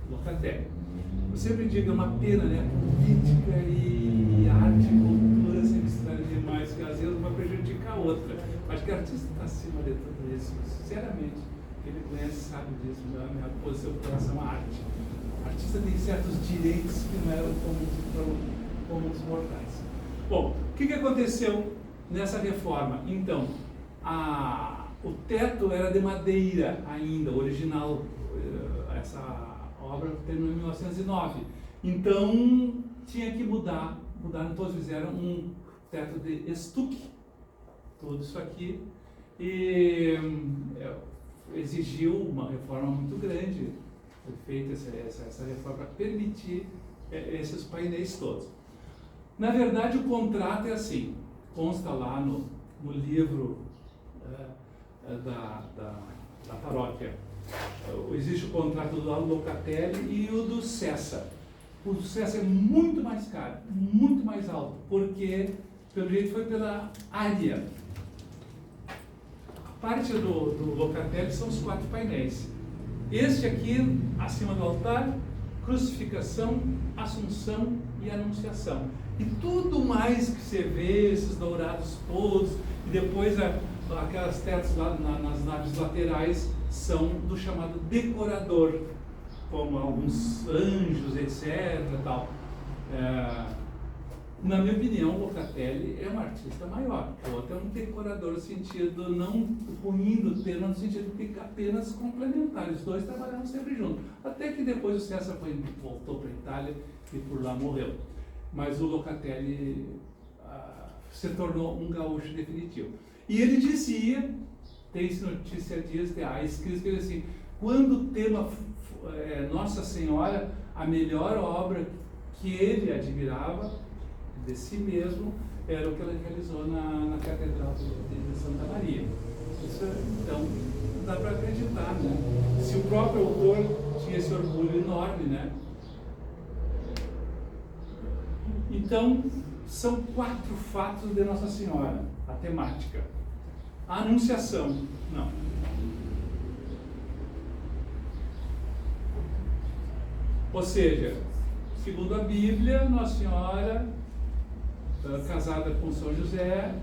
Locatelli. Eu sempre digo, é uma pena, né? Política e arte e cultura se misturarem demais, que às vezes uma prejudica a outra. Acho que o artista está acima de tudo isso, sinceramente. Quem me conhece sabe disso, a minha posição com relação à arte. O artista tem certos direitos que não eram comuns mortais. Bom, o que aconteceu nessa reforma? Então, o teto era de madeira ainda, original. Essa obra terminou em 1909. Então, tinha que mudar. Mudaram todos, fizeram um teto de estuque. Tudo isso aqui. E exigiu uma reforma muito grande. Foi feita essa reforma para permitir esses painéis todos. Na verdade, o contrato é assim. Consta lá no livro da paróquia. Existe o contrato do Locatelli e o do César. O do César é muito mais caro, muito mais alto, porque, pelo jeito, foi pela área. A parte do Locatelli são os 4 painéis. Este aqui, acima do altar, crucificação, assunção e anunciação. E tudo mais que você vê, esses dourados todos, e depois aquelas tetas lá nas naves laterais, são do chamado decorador, como alguns anjos, etc. Tal. Na minha opinião, o Locatelli é um artista maior, o outro é um decorador no sentido não ruim do termo, no sentido de apenas complementar. Os dois trabalharam sempre juntos, até que depois o César voltou para a Itália e por lá morreu. Mas o Locatelli se tornou um gaúcho definitivo. E ele dizia, tem-se notícia dias, há escrito que ele assim, quando o tema Nossa Senhora, a melhor obra que ele admirava de si mesmo era o que ela realizou na Catedral de Santa Maria. Isso, então, dá para acreditar, né? Se o próprio autor tinha esse orgulho enorme, né? Então, são 4 fatos de Nossa Senhora, a temática. A Anunciação, não. Ou seja, segundo a Bíblia, Nossa Senhora, casada com São José,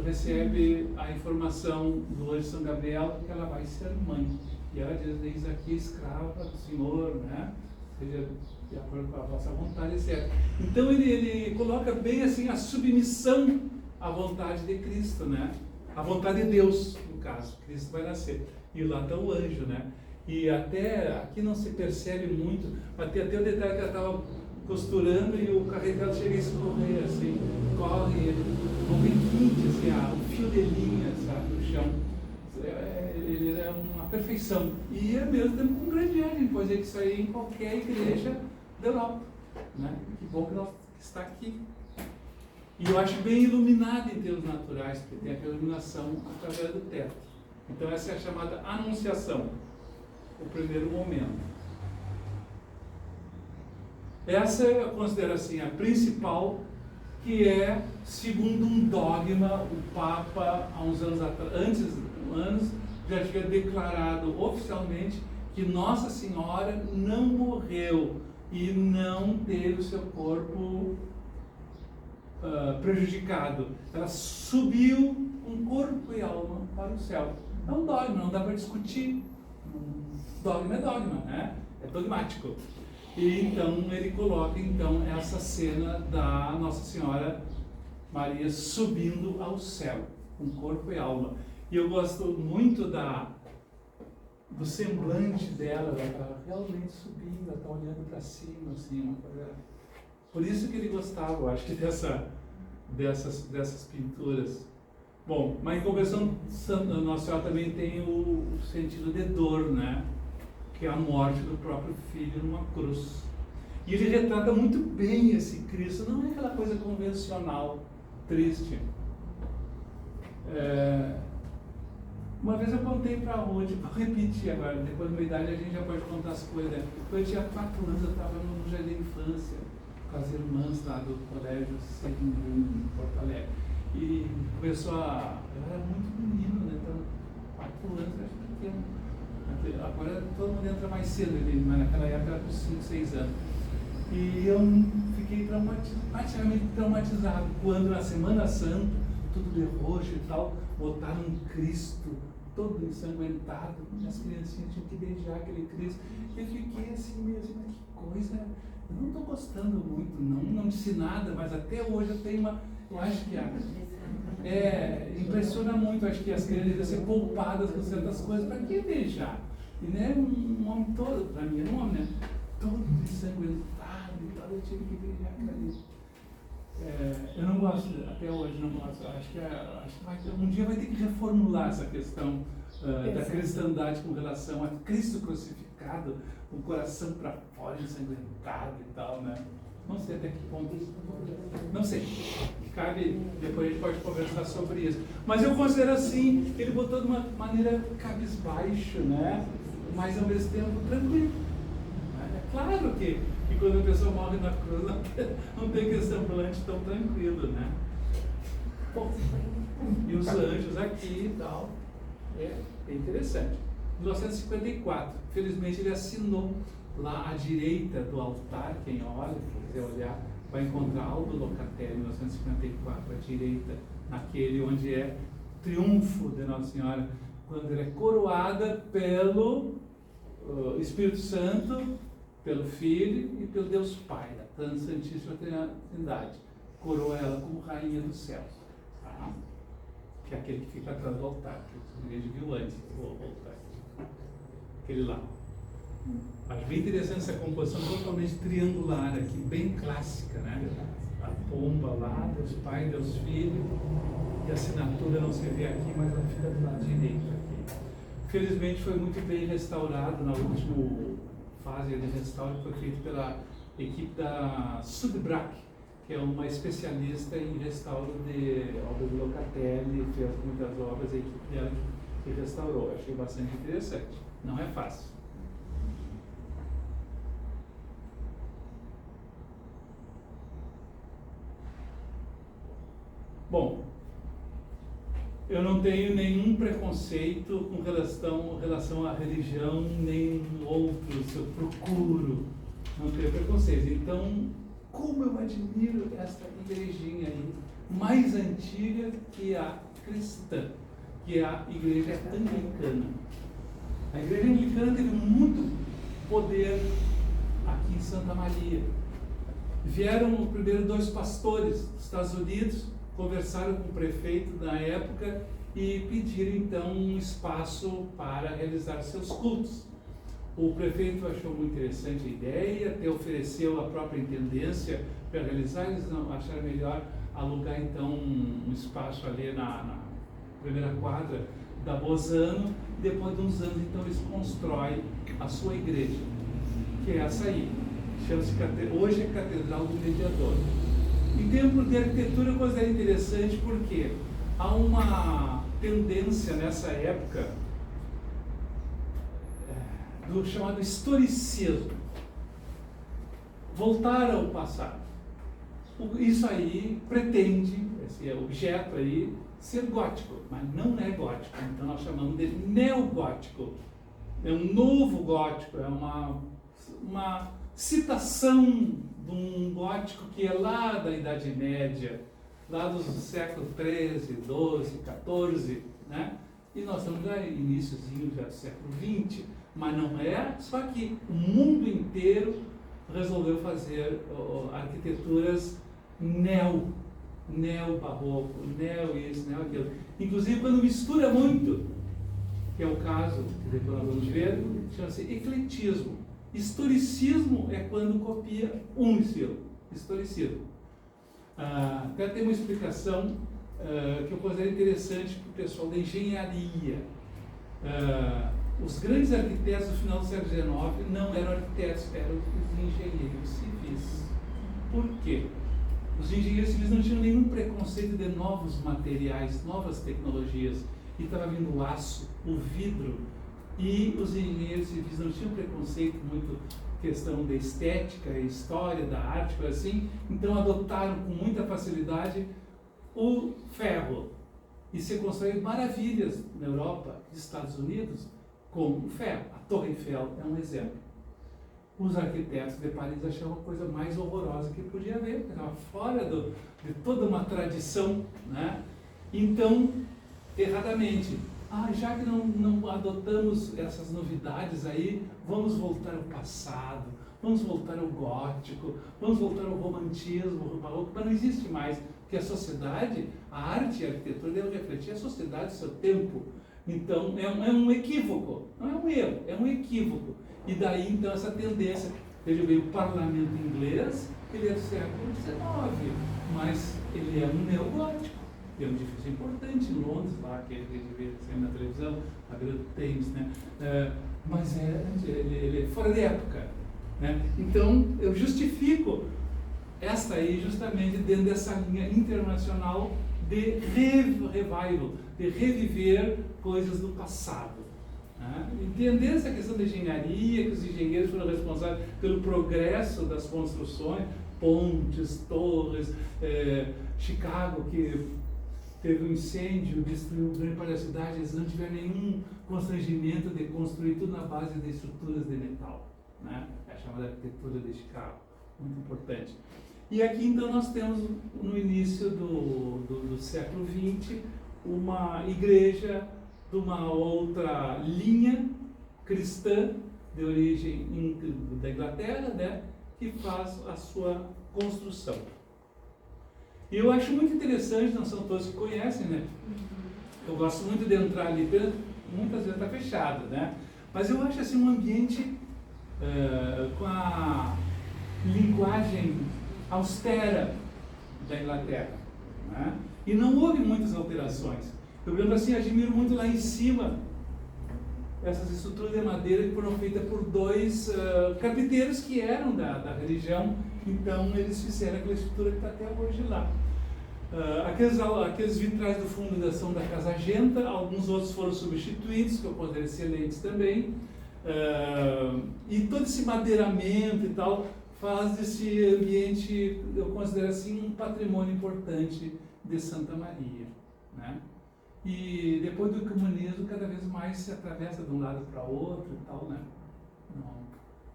recebe a informação do anjo São Gabriel que ela vai ser mãe. E ela diz, eis aqui, escrava do Senhor, né? Seja de acordo com a vossa vontade, etc. Então ele coloca bem assim a submissão à vontade de Cristo, né? A vontade de Deus, no caso, Cristo vai nascer. E lá está o anjo, né? E até aqui não se percebe muito, mas tem até o detalhe que ela estava costurando e o carretel chega a escorrer assim, corre, um requinte, assim, um fio de linha, sabe, no chão. Ele é uma perfeição. E ao mesmo tempo com um grande ânimo, pois é que isso aí em qualquer igreja da Europa, né? Que bom que nós está aqui. E eu acho bem iluminado em termos naturais, porque tem aquela iluminação através do teto. Então essa é a chamada Anunciação, o primeiro momento. Essa eu considero assim a principal, que é, segundo um dogma, o Papa, há uns anos atrás, já tinha declarado oficialmente que Nossa Senhora não morreu e não teve o seu corpo prejudicado. Ela subiu com corpo e alma para o céu. É um dogma, não dá para discutir. Dogma é dogma, né? É dogmático. E então ele coloca então essa cena da Nossa Senhora Maria subindo ao céu, com corpo e alma. E eu gosto muito do semblante dela, ela está realmente subindo, ela está olhando para cima, assim, uma coisa. Por isso que ele gostava, eu acho que dessas pinturas. Bom, mas em compensação, Nossa Senhora também tem o sentido de dor, né? Que é a morte do próprio filho numa cruz. E ele retrata muito bem esse Cristo, não é aquela coisa convencional, triste. Uma vez eu contei para a Ruth, vou repetir agora, depois da minha idade a gente já pode contar as coisas. Quando eu tinha 4 anos, eu estava no jardim de infância, com as irmãs lá do colégio Segundo, em Porto Alegre. E começou eu era muito menino, né? Então, 4 anos eu era pequeno. agora todo mundo entra mais cedo, mas naquela época era com 5, 6 anos. E eu fiquei praticamente traumatizado quando na Semana Santa, tudo de roxo e tal, botaram um Cristo todo ensanguentado, as criancinhas tinham que beijar aquele Cristo. Eu fiquei assim mesmo, que coisa, eu não estou gostando muito, não disse nada, mas até hoje eu tenho eu acho que impressiona muito, acho que as crianças devem ser poupadas com certas coisas, para que beijar? E né, um homem todo, para mim era um homem, né? Todo ensanguentado e tal, eu tive que beijar aquele. Eu não gosto, até hoje não gosto, acho que um dia vai ter que reformular essa questão da cristandade com relação a Cristo crucificado, com o coração para fora, ensanguentado e tal, né? Não sei até que ponto isso. Não sei. Cabe, depois a gente pode conversar sobre isso. Mas eu considero assim, ele botou de uma maneira cabisbaixo, né? Mas ao mesmo tempo tranquilo. É claro que quando a pessoa morre na cruz não tem questão ambulante tão tranquilo, né? Bom, e os anjos aqui e tal. É interessante. 1954, felizmente ele assinou lá à direita do altar, quem olha, se quiser olhar, vai encontrar Aldo Locatelli, 1954, à direita, naquele onde é triunfo de Nossa Senhora, quando ela é coroada pelo Espírito Santo, pelo Filho e pelo Deus Pai, da Santíssima Trindade. Coroa ela como Rainha dos Céus, tá? Que é aquele que fica atrás do altar, que a igreja viu antes do altar. Aquele lá. Acho bem interessante essa composição totalmente triangular aqui, bem clássica, né? A pomba lá, Deus Pai, Deus Filho, e a assinatura não se vê aqui, mas ela fica do lado direito aqui. Felizmente foi muito bem restaurado na última fase de restauro, que foi feito pela equipe da Sudbrac, que é uma especialista em restauro de obras de Locatelli, fez muitas obras, a equipe dela que restaurou. Achei bastante interessante. Não é fácil. Bom, eu não tenho nenhum preconceito com relação à religião, nem outros, eu procuro não ter preconceito. Então, como eu admiro essa igrejinha aí, mais antiga que a cristã, que é a igreja anglicana. A igreja anglicana teve muito poder aqui em Santa Maria. Vieram primeiro 2 pastores dos Estados Unidos, conversaram com o prefeito na época e pediram então um espaço para realizar seus cultos. O prefeito achou muito interessante a ideia, até ofereceu a própria intendência para realizar. Eles acharam melhor alugar então um espaço ali na primeira quadra da Bozano. Depois de uns anos então eles constroem a sua igreja, que é essa aí, chama-se hoje é Catedral do Mediador. Em termos de arquitetura, eu considero interessante porque há uma tendência nessa época do chamado historicismo, voltar ao passado. Isso aí pretende, esse objeto aí, ser gótico, mas não é gótico, então nós chamamos de neogótico. É um novo gótico, é uma citação de um gótico que é lá da Idade Média, lá do século XIII, XII, XIV, né? E nós estamos já no iníciozinho já do século XX, mas não é só que o mundo inteiro resolveu fazer arquiteturas neo-barroco, neo-isso, neo-aquilo. Inclusive quando mistura muito, que é o caso que depois nós vamos ver, chama-se ecletismo. Historicismo é quando copia um estilo, historicismo. Até tem uma explicação que eu considero interessante para o pessoal da engenharia. Os grandes arquitetos do final do século XIX não eram arquitetos, eram os engenheiros civis. Por quê? Os engenheiros civis não tinham nenhum preconceito de novos materiais, novas tecnologias. E estava vindo o aço, o vidro, e os engenheiros civis não tinham preconceito muito questão da estética, história, da arte, coisa assim, então adotaram com muita facilidade o ferro. E se construíram maravilhas na Europa, nos Estados Unidos, com fé. A Torre Eiffel é um exemplo. Os arquitetos de Paris acharam a coisa mais horrorosa que podia haver, estava fora de toda uma tradição, né? Então, erradamente, já que não adotamos essas novidades aí, vamos voltar ao passado, vamos voltar ao gótico, vamos voltar ao romantismo, ao barroco, mas não existe mais, porque a sociedade, a arte e a arquitetura devem refletir a sociedade, o seu tempo. Então, é um equívoco, não é um erro, é um equívoco. E daí, então, essa tendência. Veja bem, o parlamento inglês, ele é do século XIX, mas ele é um neogótico. É um edifício importante em Londres, lá, aquele que a gente vê sempre na televisão, a beira do Thames, né? Mas ele é fora de época, né? Então, eu justifico essa aí justamente dentro dessa linha internacional de revival, de reviver coisas do passado. Entender essa questão da engenharia, que os engenheiros foram responsáveis pelo progresso das construções, pontes, torres, Chicago, que teve um incêndio, destruiu grande parte da cidade, eles não tiveram nenhum constrangimento de construir tudo na base de estruturas de metal, né? É a chamada arquitetura de Chicago, muito importante. E aqui então nós temos, no início do século XX, uma igreja de uma outra linha cristã de origem da Inglaterra, né, que faz a sua construção. E eu acho muito interessante, não são todos que conhecem, né? Eu gosto muito de entrar ali, muitas vezes está fechado, né? Mas eu acho assim um ambiente com a linguagem austera da Inglaterra, né? E não houve muitas alterações. Eu lembro assim, admiro muito lá em cima essas estruturas de madeira que foram feitas por dois carpinteiros que eram da religião, então eles fizeram aquela estrutura que está até hoje lá. Aqueles vitrais do fundo da são da Casa Genta, alguns outros foram substituídos, que eu considero excelentes também, e todo esse madeiramento e tal faz desse ambiente, eu considero assim, um patrimônio importante de Santa Maria, né? E depois do comunismo, cada vez mais se atravessa de um lado para o outro e tal, né?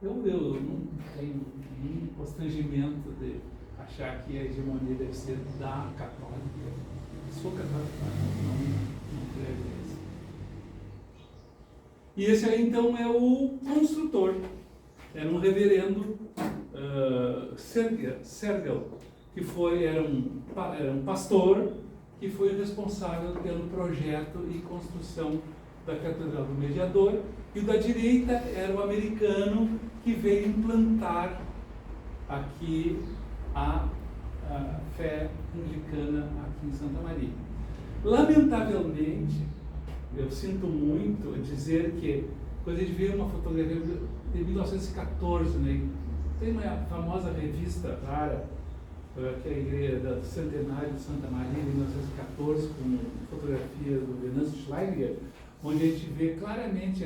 Eu não tenho nenhum constrangimento de achar que a hegemonia deve ser da católica. Eu sou católico, não creio nisso. E esse aí, então, é o construtor. Era um reverendo Sergel, que era um pastor, que foi responsável pelo projeto e construção da Catedral do Mediador, e o da direita era o americano que veio implantar aqui a fé anglicana aqui em Santa Maria. Lamentavelmente, eu sinto muito dizer que, quando a gente vê uma fotografia de 1914, né, tem uma famosa revista rara, que é a igreja do Centenário de Santa Maria, de 1914, com fotografias do Venâncio Schleicher, onde a gente vê claramente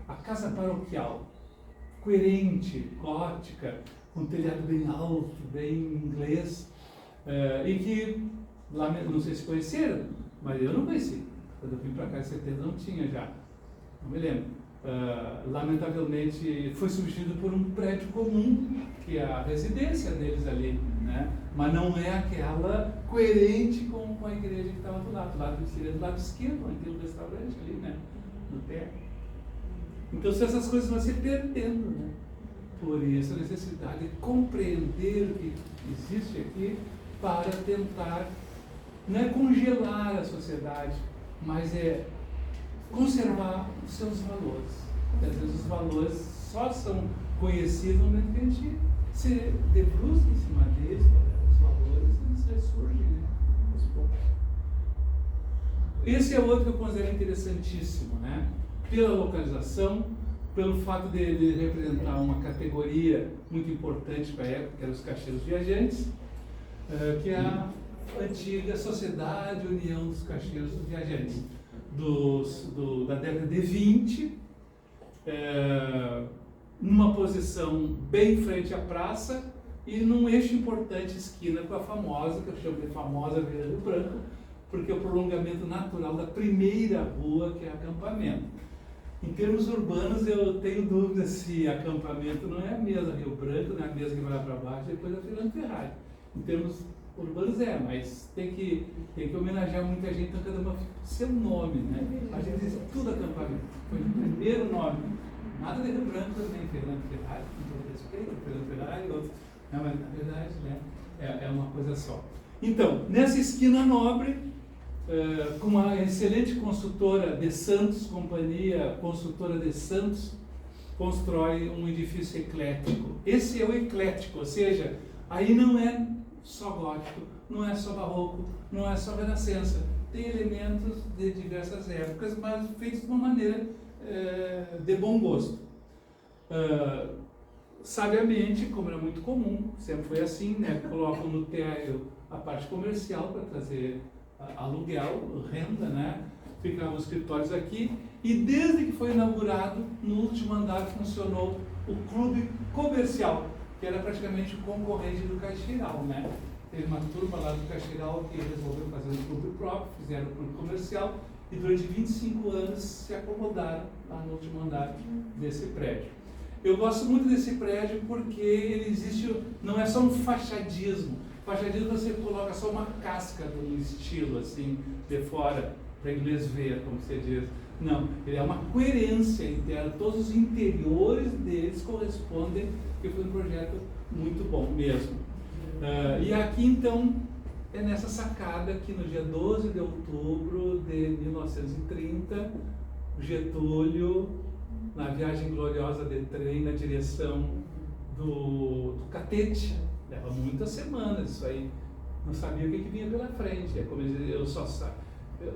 a casa paroquial, coerente, gótica, com um telhado bem alto, bem inglês, e que, não sei se conheceram, mas eu não conheci. Quando eu vim para cá em 70 não tinha já, não me lembro. Lamentavelmente foi substituído por um prédio comum, que é a residência deles ali, né? Mas não é aquela coerente com a igreja que estava do lado esquerdo, onde tem um restaurante ali, né? No teto. Então essas coisas vão se perdendo, né? Por isso a necessidade de compreender o que existe aqui para tentar, não é congelar a sociedade, mas é conservar os seus valores. Porque às vezes os valores só são conhecidos no momento que a gente se debruça em cima deles, os valores, eles ressurgem, né? Aos poucos. Esse é outro que eu considero interessantíssimo, né? Pela localização, pelo fato de ele representar uma categoria muito importante para a época, que eram os caixeiros viajantes, que é a antiga Sociedade União dos Caixeiros Viajantes, da década de 20, numa posição bem frente à praça e num eixo importante, esquina com a famosa, que eu chamo de famosa Avenida Rio Branco, porque é o prolongamento natural da primeira rua, que é acampamento. Em termos urbanos, eu tenho dúvida se acampamento não é a mesa Rio Branco, não é a mesa que vai lá para baixo, depois a Fernando Ferrari. Em termos urbanos mas tem que homenagear muita gente, então cada uma fica com seu nome, né? A gente diz tudo acampamento, foi o primeiro nome. Nada de Rio Branco também, Fernando Ferrari, com todo respeito, Fernando Ferrari, outros. Não, mas na verdade, né, é uma coisa só. Então, nessa esquina nobre, com uma excelente construtora de Santos, companhia construtora de Santos, constrói um edifício eclético. Esse é o eclético, ou seja, aí não é só gótico, não é só barroco, não é só renascença. Tem elementos de diversas épocas, mas feitos de uma maneira de bom gosto. Sabiamente, como era muito comum, sempre foi assim, né? Colocam no térreo a parte comercial para trazer aluguel, renda, né? Ficavam os escritórios aqui e desde que foi inaugurado, no último andar funcionou o clube comercial, que era praticamente o concorrente do Caixeiral, né? Teve uma turma lá do Caixeiral que resolveu fazer um clube próprio, fizeram um clube comercial e durante 25 anos se acomodaram lá no último andar desse prédio. Eu gosto muito desse prédio porque ele existe, não é só um fachadismo. Fachadismo você coloca só uma casca de um estilo assim, de fora, para inglês ver, como você diz. Não, ele é uma coerência interna, todos os interiores deles correspondem, que foi um projeto muito bom mesmo. E aqui então, é nessa sacada que no dia 12 de outubro de 1930, Getúlio, na viagem gloriosa de trem na direção do Catete, leva muitas semanas isso aí, não sabia o que vinha pela frente, é como dizer, eu só saio,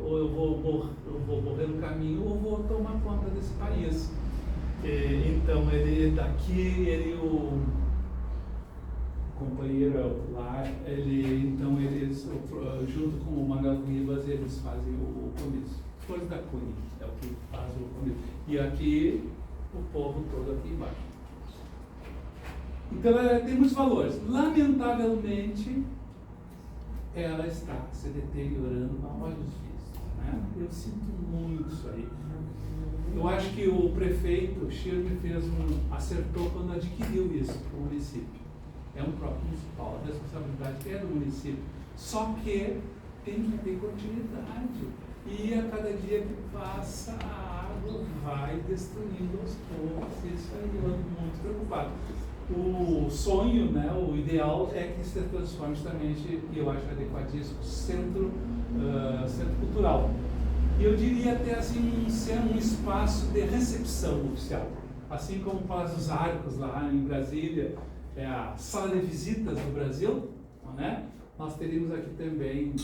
ou eu vou morrer no caminho ou vou tomar conta desse país. Então ele daqui, o companheiro lá, eles junto com o Manuel Rivas, eles fazem o comício. Flores da Cunha é o que faz o comício. E aqui, o povo todo aqui embaixo. Então ela tem muitos valores. Lamentavelmente, ela está se deteriorando a olhos vistos, né? Eu sinto muito isso aí. Eu acho que o prefeito Schirmer acertou quando adquiriu isso, o município. É um próprio municipal, a responsabilidade é do município. Só que tem que ter continuidade. E a cada dia que passa, a água vai destruindo aos poucos. Isso aí eu ando muito preocupado. O sonho, né, o ideal é que se transforme justamente, e eu acho adequadíssimo, centro cultural. E eu diria até assim, ser um espaço de recepção oficial. Assim como o Palácio dos Arcos, lá em Brasília, é a sala de visitas do Brasil, né? Nós teríamos aqui também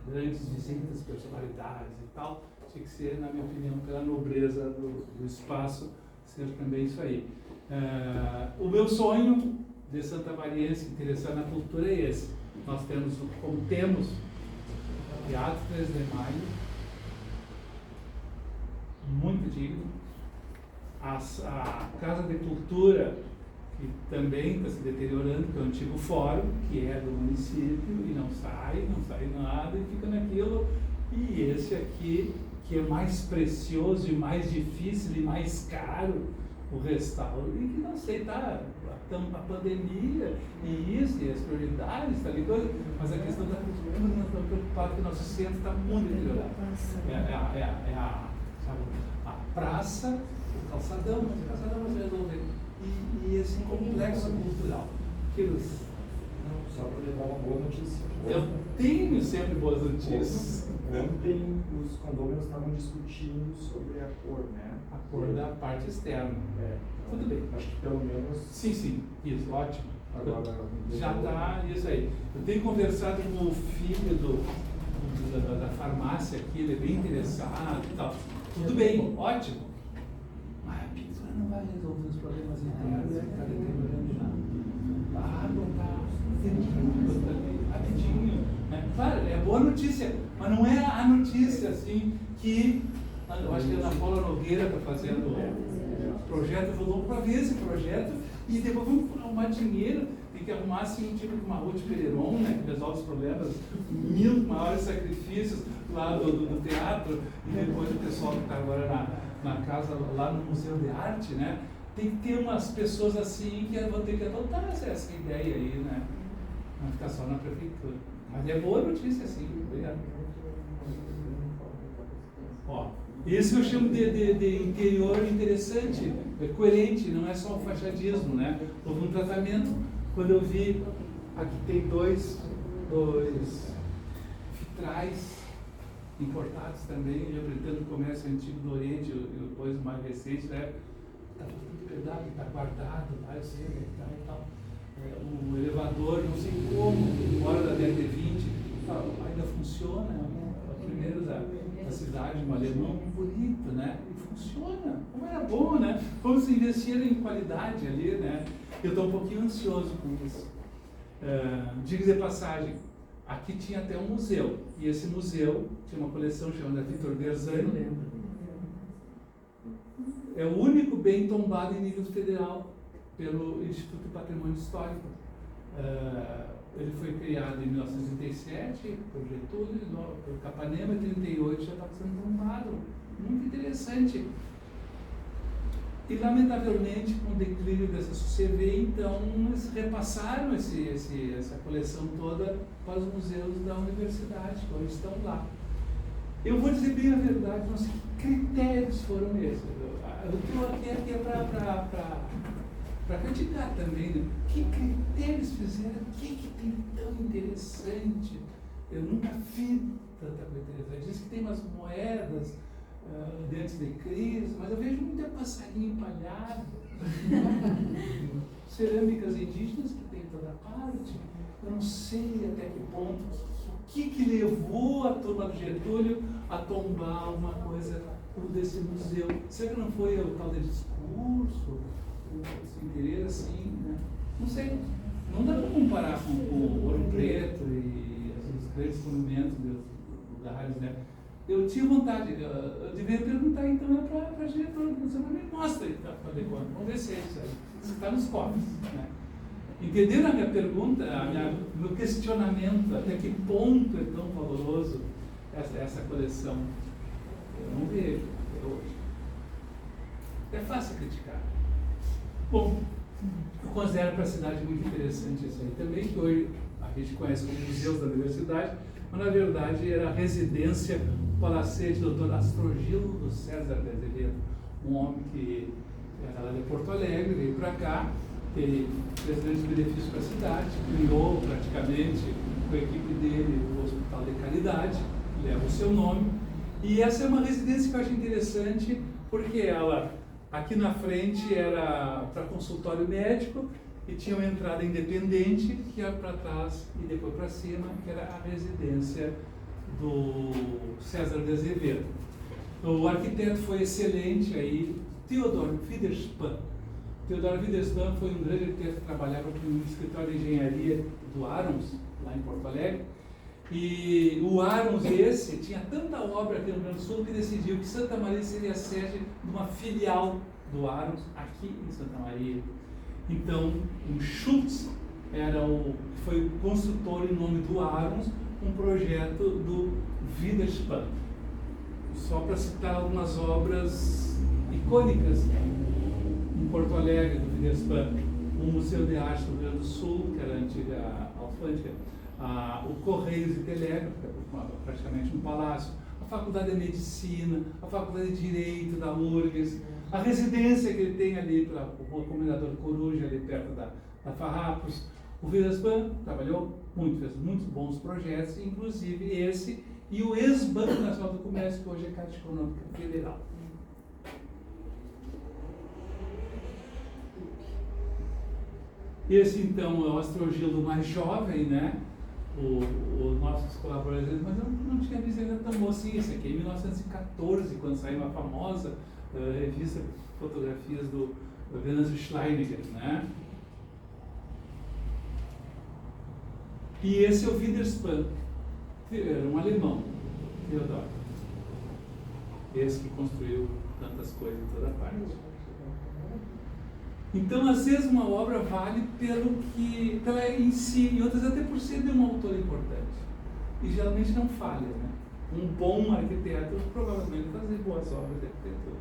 grandes visitas, personalidades e tal. Tinha que ser, na minha opinião, pela nobreza do espaço, ser também isso aí. O meu sonho de santamariense interessado na cultura é esse. Nós temos, como temos, o Teatro 3 de Maio, muito digno, a Casa de Cultura, que também está se deteriorando, que é o antigo fórum, que é do município, e não sai nada, e fica naquilo. E esse aqui, que é mais precioso e mais difícil e mais caro, o restauro, e que não sei, tá, a pandemia, e isso, e as prioridades, tá ligado? Mas a questão da cultura, nós estamos preocupados que o nosso centro está muito deteriorado. A praça, o calçadão, mas o calçadão vai se resolver. E esse complexo cultural. Só para levar uma boa notícia. Eu tenho sempre boas notícias. Ontem os condôminos estavam discutindo sobre a cor, né? A cor da parte externa. Tudo bem. Acho que pelo menos. Sim, isso, ótimo. Agora, já está isso aí. Eu tenho conversado com o filho da farmácia aqui, ele é bem interessado e tal. Tudo bem, ótimo. Mas a pintura não vai resolver os problemas internos, vai ficar deteriorando já. A água está rapidinho. Claro, é boa notícia, mas não é a notícia assim que. Eu acho que a Ana Paula Nogueira está fazendo o projeto, voltou para ver esse projeto e depois vamos arrumar dinheiro. Tem que arrumar assim um tipo de uma Ruth Pereiron, né, que resolve os problemas, 1000 maiores sacrifícios lá do teatro, e depois o pessoal que está agora na casa, lá no Museu de Arte, né? Tem que ter umas pessoas assim que vão ter que adotar essa ideia aí, né? Não ficar só na prefeitura. Mas é boa notícia, sim. Obrigado. Ó, esse eu chamo de interior interessante, é coerente, não é só um fachadismo, né? Houve um tratamento, quando eu vi, aqui tem dois vitrais importados também, representando o comércio antigo do Oriente e depois o mais recente, né? Está tudo pedaço, está guardado, tá? Eu sei onde está e tal. O elevador, não sei como, fora da década de 20, ainda funciona, é o primeiro da cidade, um alemão bonito, né? E funciona, como era bom, né? Como se investiram em qualidade ali, né? Eu estou um pouquinho ansioso com isso. Diga de passagem, aqui tinha até um museu, e esse museu tinha uma coleção chamada Victor Berzani. É o único bem tombado em nível federal pelo Instituto de Patrimônio Histórico. Ele foi criado em 1937 por Getúlio, por Capanema, em 1938 já estava sendo tombado. Muito interessante. E, lamentavelmente, com o declínio dessa CCV, então, eles repassaram essa coleção toda para os museus da universidade, que hoje estão lá. Eu vou dizer bem a verdade, não sei que critérios foram esses. Eu estou aqui para criticar também, né? Que critérios fizeram? O que tem tão interessante? Eu nunca vi tanta coisa interessante. Diz que tem umas moedas de antes de Cristo, mas eu vejo muito passarinho empalhado, cerâmicas indígenas que tem em toda parte. Eu não sei até que ponto, o que levou a turma do Getúlio a tombar uma coisa desse museu. Será que não foi o tal de discurso, esse interesse assim, né? Não sei. Não dá para comparar com o Ouro Preto e os grandes monumentos dos lugares, né? Eu tinha vontade, eu devia perguntar então para a diretora, você não me mostra então, vamos ver se é isso aí. Isso está nos cofres, né? Entenderam a minha pergunta, meu questionamento, até que ponto é tão valoroso essa coleção? Eu não vejo até hoje. É fácil criticar. Bom, eu considero para a cidade muito interessante isso aí também, que hoje a gente conhece como Museus da Universidade, mas na verdade era a residência, o palacete do Dr. Astrogildo César de Azevedo, um homem que era lá de Porto Alegre, veio para cá, fez grandes benefícios para a cidade, criou praticamente com a equipe dele o Hospital de Caridade, que leva o seu nome, e essa é uma residência que eu acho interessante, porque ela, aqui na frente era para consultório médico, e tinha uma entrada independente, que ia para trás e depois para cima, que era a residência do César de Azevedo. O arquiteto foi excelente aí, Theodor Widerspan. Theodor Widerspan foi um grande arquiteto que trabalhava no escritório de engenharia do Arons, lá em Porto Alegre. E o Arons esse tinha tanta obra aqui no Rio Grande do Sul que decidiu que Santa Maria seria a sede de uma filial do Arons aqui em Santa Maria. Então, o Schultz foi o construtor em nome do Arons, um projeto do Widerspan. Só para citar algumas obras icônicas em Porto Alegre do Widerspan, o Museu de Arte do Rio Grande do Sul, que era a antiga alfândega, o Correios e Telégrafo, praticamente um palácio, a Faculdade de Medicina, a Faculdade de Direito da URGS, a residência que ele tem ali para o Comendador Coruja, ali perto da Farrapos. O Widerspan trabalhou muito, fez muitos bons projetos, inclusive esse e o ex-Banco Nacional do Comércio, que hoje é Caixa Econômica Federal. Esse, então, é o Astrogildo mais jovem, né? Os nossos colaboradores, mas eu não tinha visto ainda tão bom assim. Esse aqui é em 1914, quando saiu a famosa revista de fotografias do Venâncio Schleiniger, né? E esse é o Widerspan, era um alemão, Theodor. Esse que construiu tantas coisas em toda parte. Então, às vezes, uma obra vale pela em si, e outras até por ser de um autor importante. E geralmente não falha, né? Um bom arquiteto provavelmente fazia boas obras de arquitetura.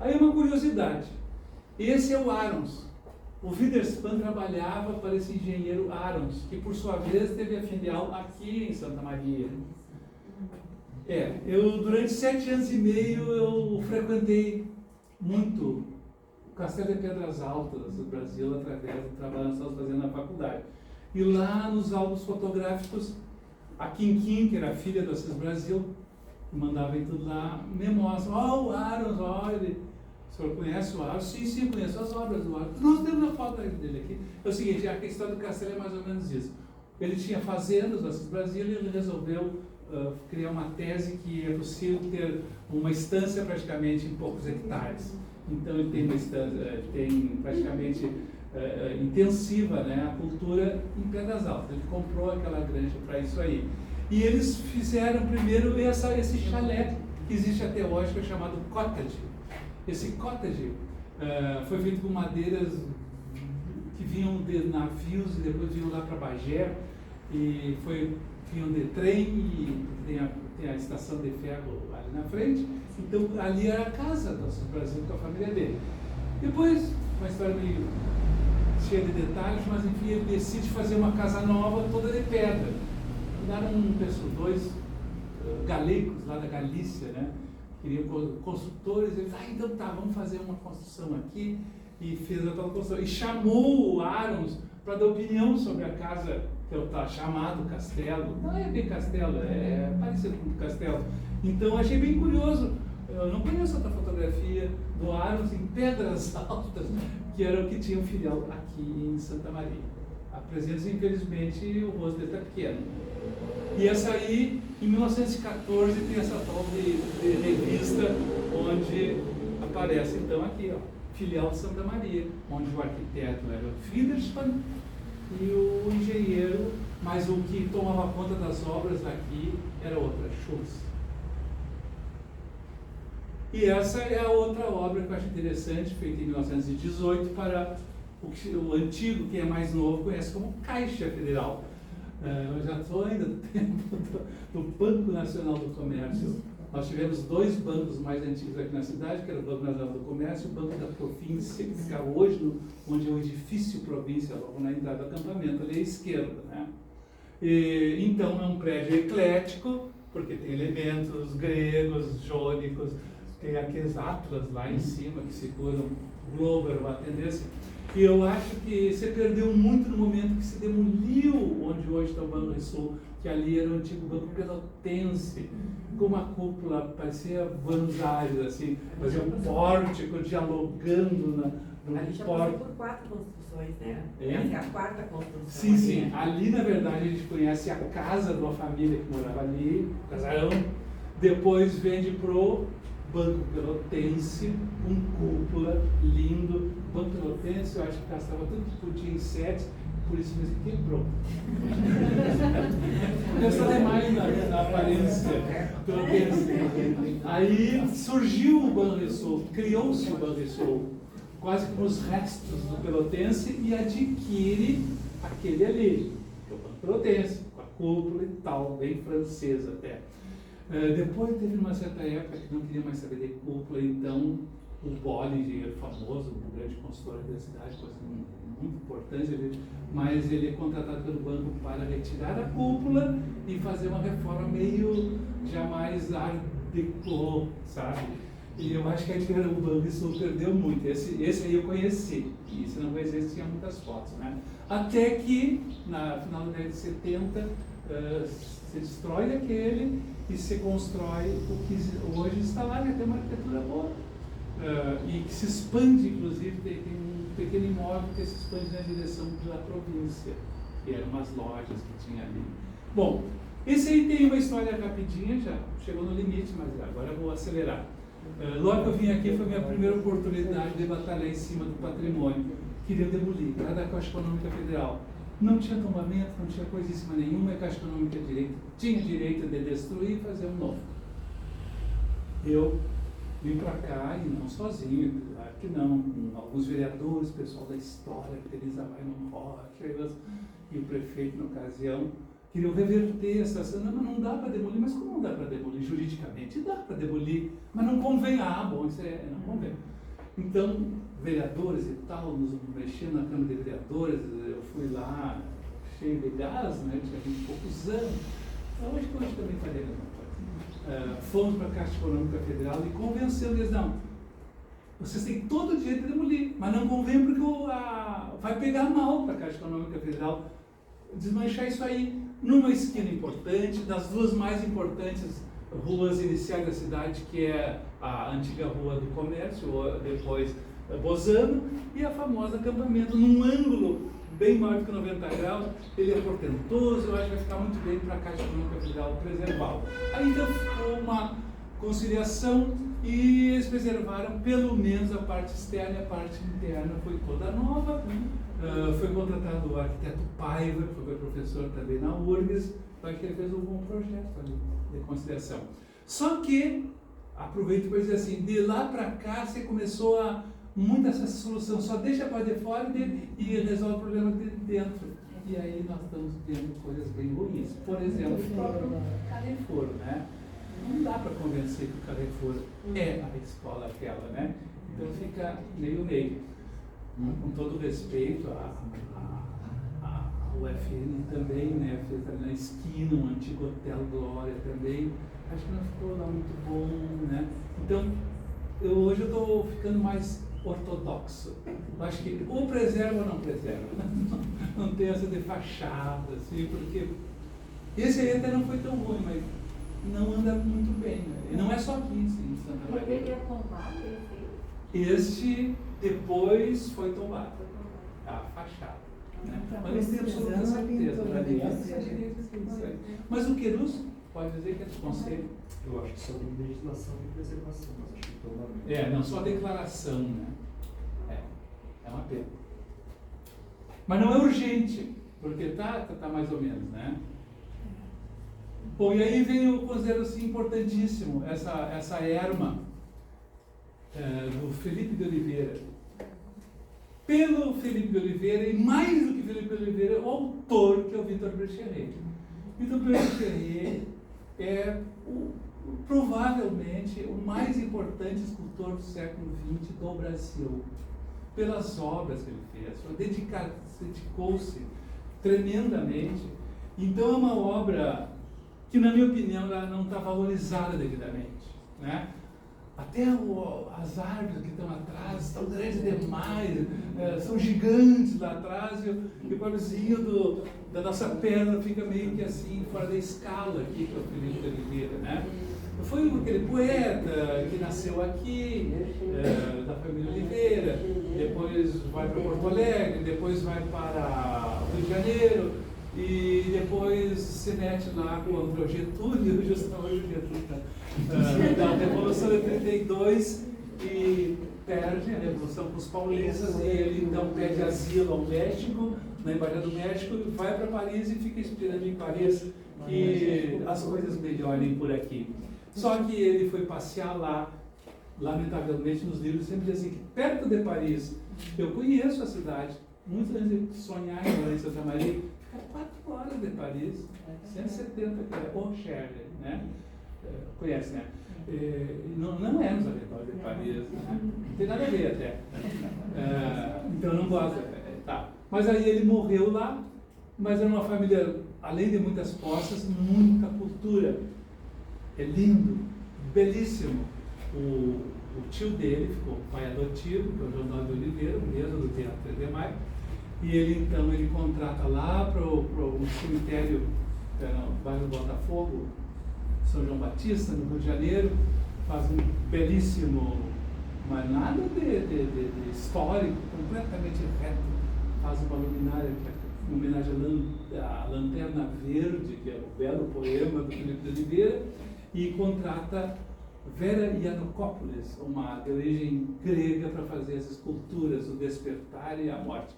Aí uma curiosidade, esse é o Arons. O Witherspoon trabalhava para esse engenheiro Arons, que por sua vez teve a filial aqui em Santa Maria. Eu durante 7 anos e meio eu frequentei muito o Castelo de Pedras Altas do Brasil através do trabalho que nós estávamos fazendo na faculdade. E lá nos álbuns fotográficos, a Quinquim, que era a filha do Assis Brasil, que mandava em tudo lá, me mostra, o Arons, o senhor conhece o Arons? Sim, sim, conheço as obras do Arons. Nós temos a foto dele aqui. É o seguinte, a história do castelo é mais ou menos isso. Ele tinha fazendas no Assis Brasil e ele resolveu criar uma tese que é possível ter uma estância praticamente em poucos hectares. Então ele tem uma estância, tem praticamente intensiva, né, a cultura em Pedras Altas. Ele comprou aquela granja para isso aí. E eles fizeram primeiro esse chalé que existe até hoje, que é chamado cottage. Esse cottage foi feito com madeiras que vinham de navios e depois vinham lá para Bagé e vinham de trem e tem a estação de ferro ali na frente. Então ali era a casa do Assis Brasil com a família dele. Depois, uma história meio cheia de detalhes, mas enfim, ele decide fazer uma casa nova toda de pedra. Mandaram dois galegos lá da Galícia, né? Queriam construtores, eles então tá, vamos fazer uma construção aqui, e fez a tal construção. E chamou o Arons para dar opinião sobre a casa que está chamado castelo. Não é bem castelo, é parecido com castelo. Então achei bem curioso. Eu não conheço outra fotografia do Arons em Pedras Altas, que era o que tinha um filial aqui em Santa Maria. Apresenta, infelizmente, o rosto dele está pequeno. E essa aí, em 1914, tem essa tal de revista onde aparece, então, aqui, filial de Santa Maria, onde o arquiteto era o Witherspoon e o engenheiro, mas o que tomava conta das obras aqui era outra, Schultz. E essa é a outra obra que eu acho interessante, feita em 1918, para o antigo, quem é mais novo, conhece como Caixa Federal. Eu já estou ainda no tempo do Banco Nacional do Comércio. Nós tivemos 2 bancos mais antigos aqui na cidade, que era o Banco Nacional do Comércio e o Banco da Província, que fica hoje onde é o edifício Província, logo na entrada do acampamento, ali à esquerda, né? Então é um prédio eclético, porque tem elementos gregos, jônicos, tem aqueles atlas lá em cima que seguram o globo, era uma tendência. E eu acho que você perdeu muito no momento que se demoliu onde hoje está o Banrisul, que ali era o antigo Banco Pelotense, com uma cúpula, parecia Buenos Aires, assim, fazia um pórtico dialogando ali já passou por 4 construções, né? Essa é a 4ª construção. Sim, sim. Ali, na verdade, a gente conhece a casa de uma família que morava ali, o casarão, depois vende pro Banco Pelotense, com cúpula, lindo. O Banco Pelotense, eu acho que gastava tudo que podia em sets, por isso mesmo que quebrou. Pensa demais na aparência pelotense. Aí surgiu o Banrisul, criou-se o Banrisul, quase como os restos do Pelotense, e adquire aquele ali, que é o Banco Pelotense, com a cúpula e tal, bem francesa até. Depois teve uma certa época que não queria mais saber de cúpula, então o Bolle, engenheiro famoso, um grande consultor da cidade, coisa muito importante, mas ele é contratado pelo banco para retirar a cúpula e fazer uma reforma meio jamais art déco, sabe? E eu acho que o Banrisul perdeu muito. Esse aí eu conheci, e se não conhecesse tinha muitas fotos, né? Até que, no final da década de 70, se destrói aquele e se constrói o que hoje está lá, que tem uma arquitetura boa. E que se expande, inclusive, tem um pequeno imóvel que se expande na direção da província, que eram umas lojas que tinha ali. Bom, esse aí tem uma história rapidinha, já chegou no limite, mas agora eu vou acelerar. Logo que eu vim aqui foi a minha primeira oportunidade de batalhar em cima do patrimônio. Queria demolir, lá da Caixa Econômica Federal. Não tinha tombamento, não tinha coisíssima nenhuma, a Caixa Econômica tinha direito de destruir e fazer um novo. Eu vim para cá, e não sozinho, claro que não, com alguns vereadores, pessoal da história, Teresa Weimar Rocha e o prefeito na ocasião, queriam reverter essa ação. Não dá para demolir, mas como não dá para demolir juridicamente? Dá para demolir, mas não convém. Bom, isso não convém. Então, vereadores e tal, nos mexendo na Câmara de Vereadores, eu fui lá cheio de gás, né? Tinha 20 e poucos anos. Então, acho que hoje também faria a mesma coisa. Fomos para a Caixa Econômica Federal e convencemos eles, não, vocês têm todo o direito de demolir, mas não convém porque vai pegar mal para a Caixa Econômica Federal desmanchar isso aí numa esquina importante, das duas mais importantes ruas iniciais da cidade, que é a antiga Rua do Comércio, ou depois Bozano, e a famosa Acampamento, num ângulo bem maior do que 90 graus. Ele é portentoso, eu acho que vai ficar muito bem para a Caixa Econômica Federal preservá-lo. Aí então ficou uma conciliação e eles preservaram pelo menos a parte externa, e a parte interna foi toda nova. Foi contratado o arquiteto Paiva, que foi professor também na URGS, para que ele fez um bom projeto ali de conciliação. Só que, aproveito para dizer assim, de lá para cá você começou a muita essa solução, só deixa para de fora e resolve o problema de dentro. E aí nós estamos tendo coisas bem ruins. Por exemplo, o próprio Carrefour, né? Não dá para convencer que o Carrefour é a escola aquela, né? Então fica meio. Com todo respeito a UFN também, né? Fez ali na esquina um antigo Hotel Glória também. Acho que não ficou lá muito bom, né? Então, hoje eu estou ficando mais ortodoxo. Eu acho que ou preserva ou não preserva. Não tem essa de fachada, assim, porque esse aí até não foi tão ruim, mas não anda muito bem, né? E não é só aqui, sim, em Santa Maria. Ele é tombado, Este depois foi tombado, a fachada. Né? Mas não tenho absoluta certeza. Mas o Querus pode dizer que é do conselho. Eu acho que só tem legislação e preservação, mas acho que tombamento. Não, só a declaração, né? É uma pena. Mas não é urgente, porque tá mais ou menos, né? Bom, e aí vem o considero assim importantíssimo, essa erma do Felipe de Oliveira. Pelo Felipe de Oliveira, e mais do que Felipe de Oliveira, o autor, que é o Vitor Brecheret. Vitor Brecheret é provavelmente o mais importante escultor do século XX do Brasil, pelas obras que ele fez. Dedicou-se tremendamente. Então é uma obra que, na minha opinião, ela não está valorizada devidamente, né? Até as árvores que estão atrás estão grandes demais, são gigantes lá atrás, e o pobrezinho da nossa perna fica meio que assim, fora da escala aqui, que é o Felipe de Oliveira, né? Foi aquele poeta que nasceu aqui, da família Oliveira, depois vai para Porto Alegre, depois vai para o Rio de Janeiro, e depois se mete lá contra o Getúlio, justamente o Getúlio, da Revolução de 32, e perde a Revolução com os paulistas, e ele então pede asilo ao México, na Embaixada do México, vai para Paris e fica esperando em Paris que as coisas melhorem por aqui. Só que ele foi passear lá, lamentavelmente nos livros sempre dizem que perto de Paris, eu conheço a cidade, muitos anos de sonhar em morar em Santa Maria, fica 4 horas de Paris, 170 km, ou Shirley, né? Conhece, né? Não é nos arredores de Paris, né? Não tem nada a ver até. Então não gosta. Tá. Mas aí ele morreu lá, mas era uma família, além de muitas posses, muita cultura. É lindo, belíssimo. O tio dele ficou pai adotivo, que é o João de Oliveira, o mesmo do Teatro 3 de Maio. E ele então contrata lá para um cemitério, no bairro do Botafogo, São João Batista, no Rio de Janeiro, faz um belíssimo, mas nada de histórico, completamente reto. Faz uma luminária que é uma homenagem à Lanterna Verde, que é o belo poema do Felipe de Oliveira, e contrata Vera Yanukopoulos, uma de origem grega, para fazer as esculturas, o despertar e a morte.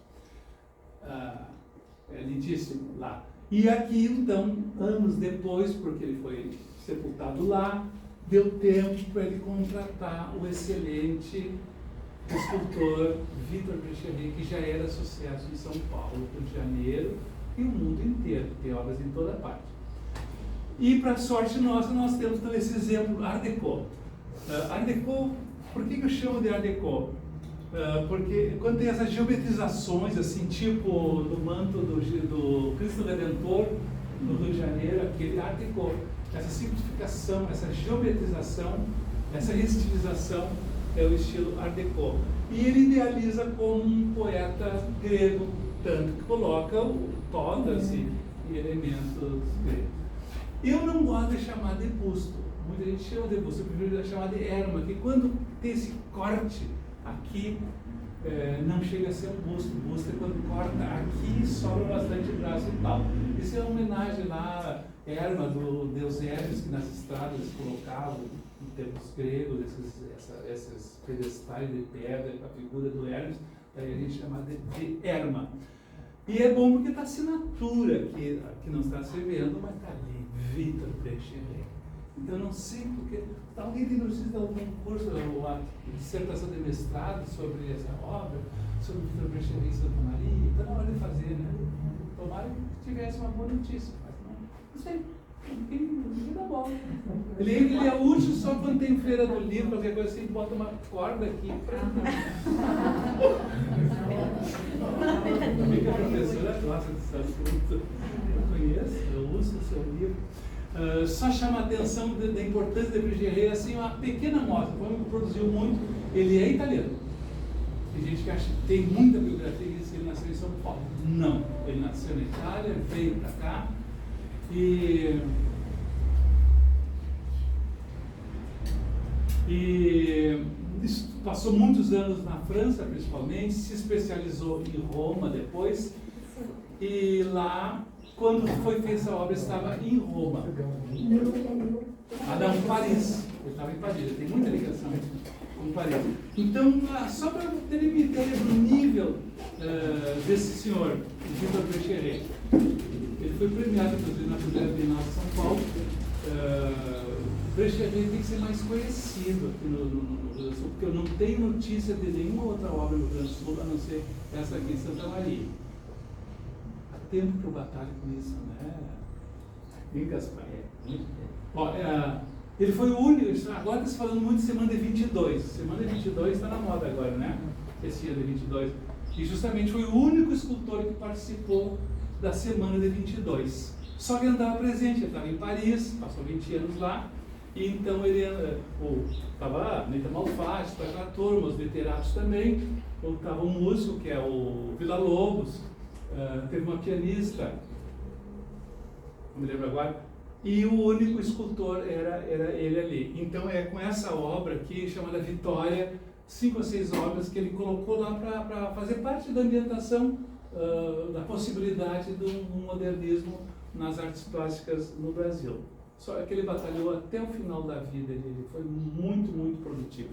É lindíssimo lá. E aqui, então, anos depois, porque ele foi sepultado lá, deu tempo para ele contratar o excelente escultor Vitor Brecheret, que já era sucesso em São Paulo, Rio de Janeiro e o mundo inteiro, tem obras em toda parte. E, para sorte nossa, nós temos então esse exemplo, Art Deco. Art Deco, por que eu chamo de Art Deco? Porque quando tem essas geometrizações, assim, tipo do manto do Cristo Redentor no Rio de Janeiro, aquele Art Deco, essa simplificação, essa geometrização, essa estilização é o estilo Art Deco. E ele idealiza como um poeta grego, tanto que coloca todas e elementos gregos. Eu não gosto de chamar de busto. Muita gente chama de busto, eu prefiro chamar de erma, que quando tem esse corte aqui, não chega a ser um busto. O busto é quando corta aqui, sobra bastante braço e tal. Isso é uma homenagem lá, erma do deus Hermes, que nas estradas colocavam, em tempos gregos, esses pedestais de pedra com a figura do Hermes, daí a gente chama de erma. E é bom porque está a assinatura aqui não está se vendo, mas está ali, Victor Brecheret. Então, eu não sei porque. Alguém tem notícia de algum curso, uma dissertação de mestrado sobre essa obra, sobre Victor Brecheret em Santa Maria. Está na hora de fazer, né? Tomara que tivesse uma boa notícia, mas não sei. Ninguém dá bola. Ele é útil só quando tem feira do livro, qualquer coisa assim, bota uma corda aqui. Também que a professora gosta desse assunto. Eu conheço, eu uso o seu livro. Só chama a atenção da importância de Brecheret, assim, uma pequena amostra. Foi um que produziu muito. Ele é italiano. Tem gente que acha que tem muita biografia que diz que ele nasceu em São Paulo. Não. Ele nasceu na Itália, veio para cá e passou muitos anos na França, principalmente, se especializou em Roma depois, e lá, quando foi feita essa obra, estava em Roma. Não, Paris. Ele estava em Paris, ele tem muita ligação com Paris. Então, só para terem uma ideia do nível desse senhor, Victor Brecheret. Ele foi premiado, inclusive, na primeira Bienal de São Paulo. Brecheret tem que ser mais conhecido aqui no Rio Grande do Sul, porque eu não tenho notícia de nenhuma outra obra no Rio Grande do Sul, a não ser essa aqui em Santa Maria. Há tempo que eu batalho com isso, né? Em Gaspar. Ele foi o único, agora está se falando muito de Semana de 22. Semana de 22 está na moda agora, né? Esse ano de 22. E justamente foi o único escultor que participou da Semana de 22. Só que ele não estava presente, ele estava em Paris, passou 20 anos lá, e então ele estava Neta Malfatti, estava aquela turma, os literatos também, estava um músico que é o Vila Lobos, teve uma pianista, não me lembro agora, e o único escultor era ele ali. Então é com essa obra aqui, chamada Vitória, 5 ou 6 obras que ele colocou lá para fazer parte da ambientação da possibilidade de um modernismo nas artes plásticas no Brasil. Só que ele batalhou até o final da vida, ele foi muito, muito produtivo.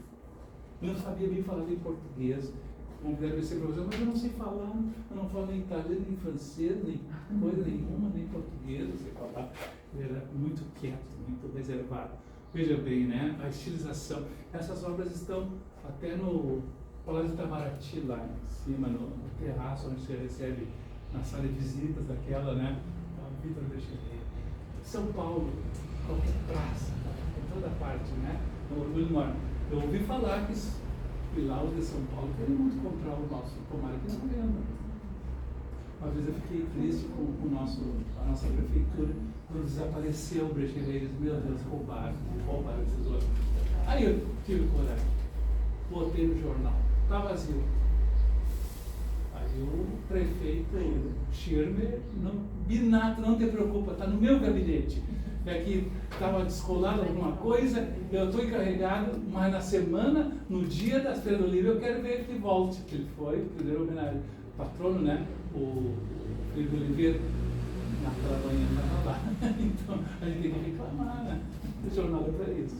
Eu não sabia bem falar em português, como deve ser professor, mas eu não sei falar, eu não falo nem italiano, nem francês, nem coisa nenhuma, nem português, não sei falar. Ele era muito quieto, muito reservado. Veja bem, né? A estilização. Essas obras estão até no Palácio Itamaraty, lá em cima, no terraço, onde você recebe na sala de visitas daquela, né? Victor Brecheret. São Paulo, qualquer praça, em toda parte, né? É um orgulho enorme. Eu ouvi falar que fui lá os de São Paulo, querem muito comprar o nosso pomar aqui na venda. Uma vez eu fiquei triste com a nossa prefeitura, quando desapareceu o Brecheret, eles, meu Deus, roubaram esses outros. Aí eu tive coragem, botei no jornal, está vazio. Aí o prefeito Schirmer, Binato, não te preocupa, está no meu gabinete. Aqui estava descolado alguma coisa, eu estou encarregado, mas na semana, no dia da Feira do Livro, eu quero ver que volte. Ele foi, primeiro homenagem, patrono, né? O Felipe Oliveira, naquela manhã estava lá. Então a gente tem que reclamar, né? O jornal é para isso.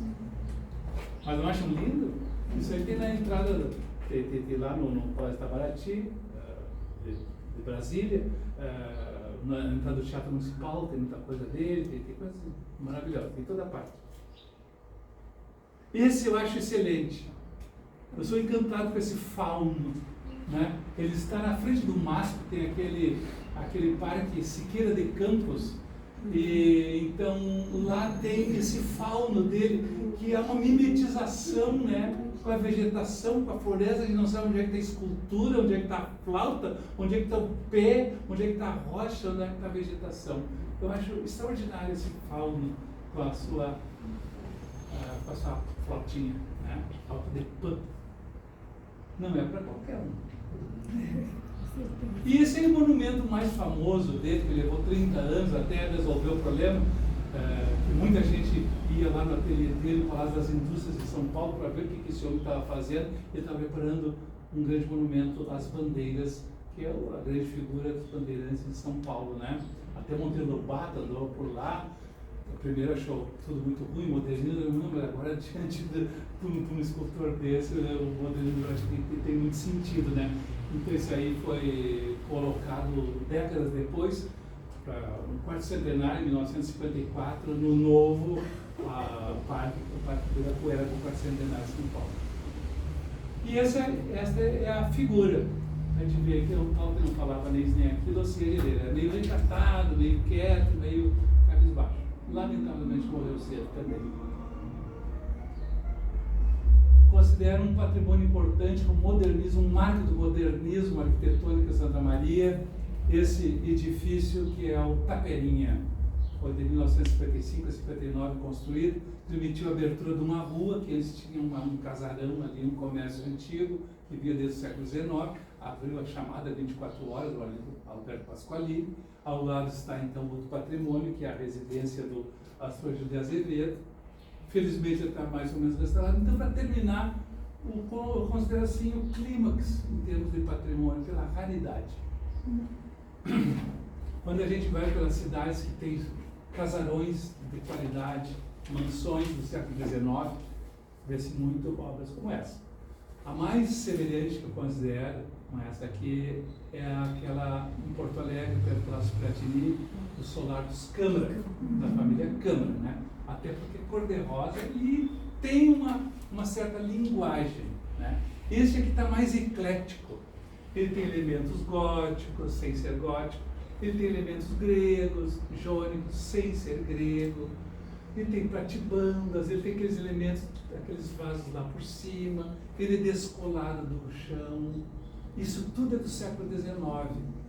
Mas não acham lindo? Isso aí tem na entrada, tem lá no Palácio Itamaraty, de Brasília, na entrada do Teatro Municipal, tem muita coisa dele, tem coisa assim, maravilhosa, tem toda parte. Esse eu acho excelente. Eu sou encantado com esse fauno, né? Ele está na frente do MASP, tem aquele parque Siqueira de Campos, e então lá tem esse fauno dele, que é uma mimetização, né, com a vegetação, com a floresta, a gente não sabe onde é que está a escultura, onde é que está a flauta, onde é que está o pé, onde é que está a rocha, onde é que está a vegetação. Eu acho extraordinário esse fauno com a sua flautinha, né? Flauta de pan. Não é para qualquer um. E esse é o monumento mais famoso dele, que levou 30 anos até resolver o problema, que muita gente ia lá no ateliê dele, no Palácio das Indústrias de São Paulo, para ver o que esse homem estava fazendo. Ele estava preparando um grande monumento às bandeiras, que é a grande figura dos bandeirantes de São Paulo, né? Até Monteiro Lobato andou por lá. Primeiro achou tudo muito ruim, modernismo, mas agora diante de um escultor desse, né, o modernismo eu acho que tem muito sentido, né? Então isso aí foi colocado décadas depois, para o quarto centenário, em 1954, no novo Parque Ibirapuera, do quarto centenário de São Paulo. E esta é a figura. A gente vê que o Paulo não falava nem aquilo, ou seja, ele era meio recatado, meio quieto, meio cabisbaixo. Lamentavelmente morreu cedo também. Considero um patrimônio importante, um modernismo, um marco do modernismo arquitetônico de Santa Maria, esse edifício que é o Taperinha. Foi de 1955 a 59 construído, permitiu a abertura de uma rua, que eles tinham um casarão ali, um comércio antigo, que via desde o século XIX, abriu a chamada 24 horas, o Alberto Pasqualini. Ao lado está então outro patrimônio, que é a residência do Astor de Azevedo. Felizmente está mais ou menos restaurado. Então, para terminar, eu considero assim o clímax em termos de patrimônio, pela raridade. Quando a gente vai pelas cidades que têm casarões de qualidade, mansões do século XIX, vê-se muito obras como essa. A mais semelhante que eu considero com essa aqui é aquela em Porto Alegre, perto da Piratini, do Solar dos Câmara, da família Câmara, né? Até porque é cor-de-rosa e tem uma certa linguagem, né? Esse aqui está mais eclético. Ele tem elementos góticos, sem ser gótico. Ele tem elementos gregos, jônicos, sem ser grego. Ele tem pratibandas, ele tem aqueles elementos, aqueles vasos lá por cima. Ele é descolado do chão. Isso tudo é do século XIX.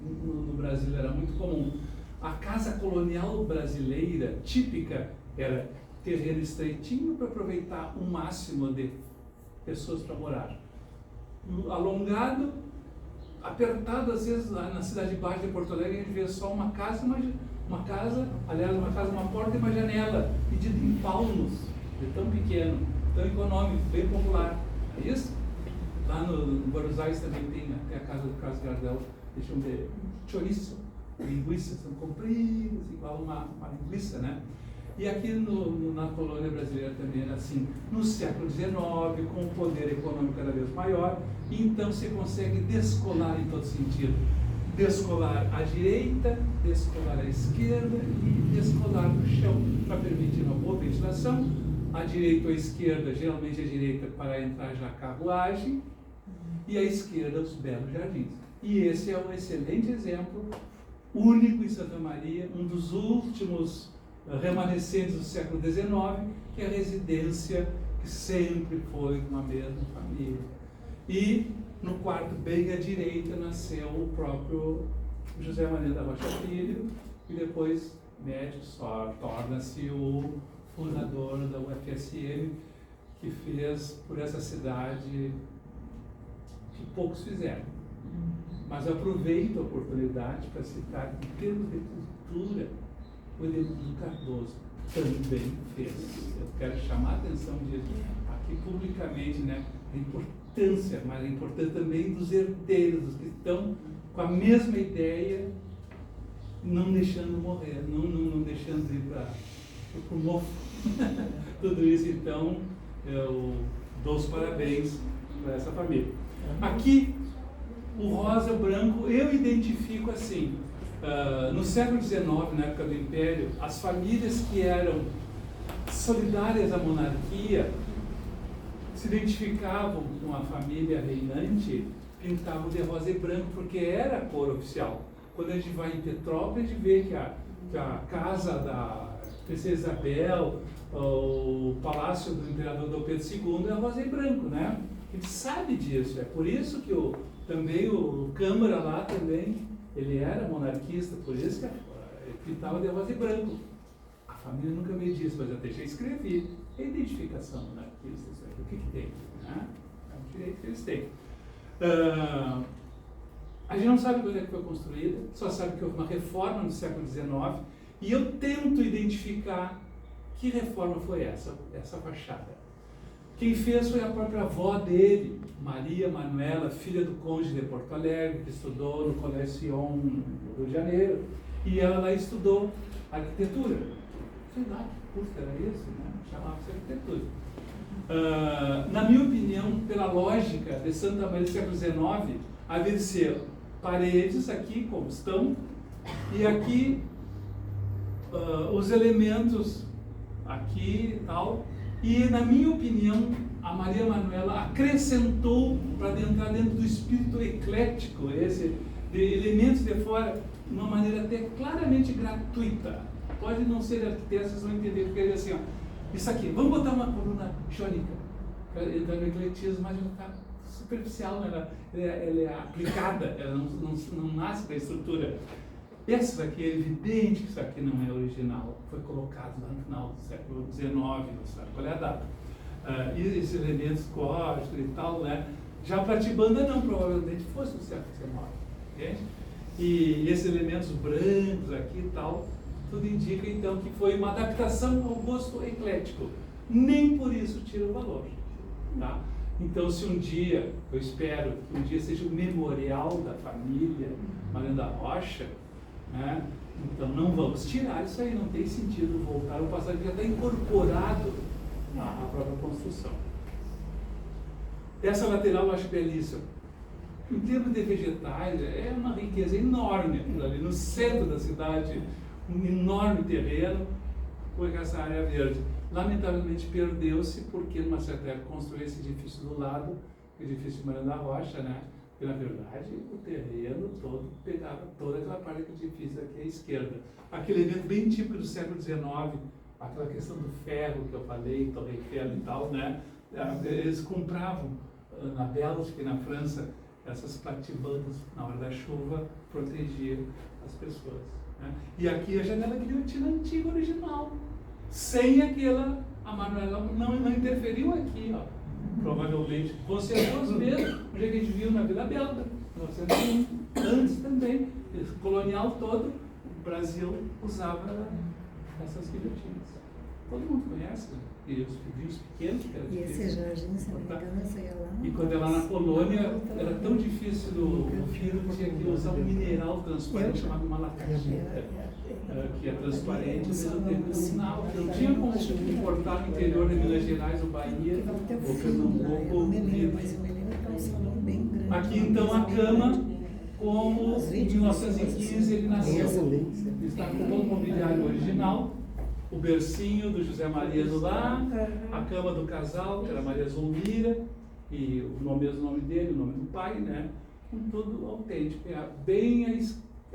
No Brasil era muito comum. A casa colonial brasileira, típica, era terreno estreitinho para aproveitar o máximo de pessoas para morar. Alongado, apertado, às vezes, na cidade baixa de Porto Alegre, a gente vê só uma casa, uma porta e uma janela, pedida em palmos, de tão pequeno, tão econômico, bem popular. É isso? Lá no Buenos Aires também tem a casa do Carlos Gardel, deixam ver, chouriço, linguiças, são compridas, igual uma linguiça, né? E aqui na colônia brasileira também era assim, no século XIX, com o poder econômico cada vez maior, então você consegue descolar em todo sentido. Descolar à direita, descolar à esquerda e descolar no chão, para permitir uma boa ventilação. À direita ou à esquerda, geralmente à direita para entrar já a carruagem, e à esquerda os belos jardins. E esse é um excelente exemplo, único em Santa Maria, um dos últimos remanescentes do século XIX, que é a residência que sempre foi uma mesma família. E no quarto bem à direita nasceu o próprio José Maria da Rocha Filho, e depois médico só torna-se o fundador da UFSM, que fez por essa cidade que poucos fizeram. Mas aproveito a oportunidade para citar, em termos de cultura, o Edmundo Cardoso também fez. Eu quero chamar a atenção disso aqui publicamente, né? A importância, mas a importância também dos herdeiros, dos que estão com a mesma ideia, não deixando morrer, não deixando ir para o mofo. Tudo isso, então, eu dou os parabéns para essa família. Aqui, o rosa e o branco, eu identifico assim. No século XIX, na época do Império, as famílias que eram solidárias à monarquia se identificavam com a família reinante, pintavam de rosa e branco, porque era a cor oficial. Quando a gente vai em Petrópolis, a gente vê que a casa da Princesa Isabel, o palácio do imperador Dom Pedro II é rosa e branco, né? A gente sabe disso, é por isso que também o Câmara lá também, ele era monarquista, por isso que ele pintava de rosa e branco. A família nunca me disse, mas eu deixei escrever. É identificação monarquista, isso aí, o que tem? Né? É um direito que eles têm. A gente não sabe quando é que foi construída, só sabe que houve uma reforma no século XIX, e eu tento identificar que reforma foi essa fachada. Quem fez foi a própria avó dele, Maria Manuela, filha do conde de Porto Alegre, que estudou no Colégio Sion, no Rio de Janeiro, e ela lá estudou arquitetura. Sei lá que curso era esse, né? Chamava-se arquitetura. Na minha opinião, pela lógica de Santa Maria do século XIX, havia de ser paredes aqui, como estão, e aqui os elementos aqui e tal. E, na minha opinião, a Maria Manuela acrescentou para entrar dentro do espírito eclético, esse de elementos de fora, de uma maneira até claramente gratuita. Pode não ser arquiteto, vocês vão entender, porque ele é assim, ó, isso aqui, vamos botar uma coluna jônica, entrar no ecletismo, mas ela está superficial, né? Ela é aplicada, ela não nasce da estrutura. Esse daqui é evidente que isso aqui não é original, foi colocado lá no final do século XIX, não sabe qual é a data. E esses elementos cósmicos e tal, né? Já a Platibanda não, provavelmente fosse do século XIX, entende? E esses elementos brancos aqui e tal, tudo indica então que foi uma adaptação ao gosto eclético. Nem por isso tira o valor, tá? Então, se um dia, eu espero que um dia seja o memorial da família Mariano da Rocha, né? Então não vamos tirar isso aí, não tem sentido voltar ao passado, que já está incorporado à própria construção. Essa lateral eu acho belíssima. Em termos de vegetais, é uma riqueza enorme ali no centro da cidade, um enorme terreno com essa área verde. Lamentavelmente perdeu-se porque numa certa época construiu esse edifício do lado, o edifício de Mariano da Rocha, né? Porque, na verdade, o terreno todo pegava toda aquela parte do edifício aqui à esquerda. Aquele evento bem típico do século XIX, aquela questão do ferro que eu falei, Torre Eiffel e tal, né? Eles compravam na Bélgica e na França essas platibandas na hora da chuva, protegiam as pessoas, né? E aqui a janela guilhotina antiga original, sem aquela, a Manuela não interferiu aqui, ó. Provavelmente conservou mesmo, onde a gente viu na Vila Belga, 1901, antes também, colonial todo, o Brasil usava essas guilhotinas. Todo mundo conhece, né? E os vinhos pequenos, que era e difícil. esse jardim, se não me engano, essa ia lá. E quando ela na colônia, era tão difícil o vidro, tinha que usar um mineral transparente chamado malacatita, que é transparente, ao mesmo tempo iluminava. Não tinha como importar no interior de Minas Gerais, o Bahia, o Pernambuco, o vidro. Aqui então a cama, como em 1915 ele nasceu. Está com todo o mobiliário original. O bercinho do José Mariano lá, a cama do casal, que era Maria Zulmira, e o mesmo nome dele, o nome do pai, né? Com tudo autêntico, bem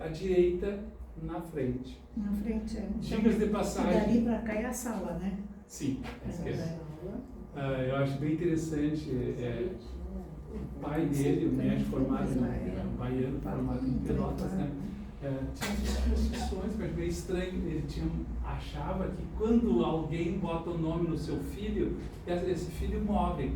à direita, na frente. Na frente, é. Dicas de passagem. E dali para cá é a sala, né? Sim, esquece. Eu acho bem interessante. O pai dele, o médico formado em baiano, formado em Pelotas, né? Tinha superstições, mas meio estranho. Ele achava que quando alguém bota o nome no seu filho, esse filho morre.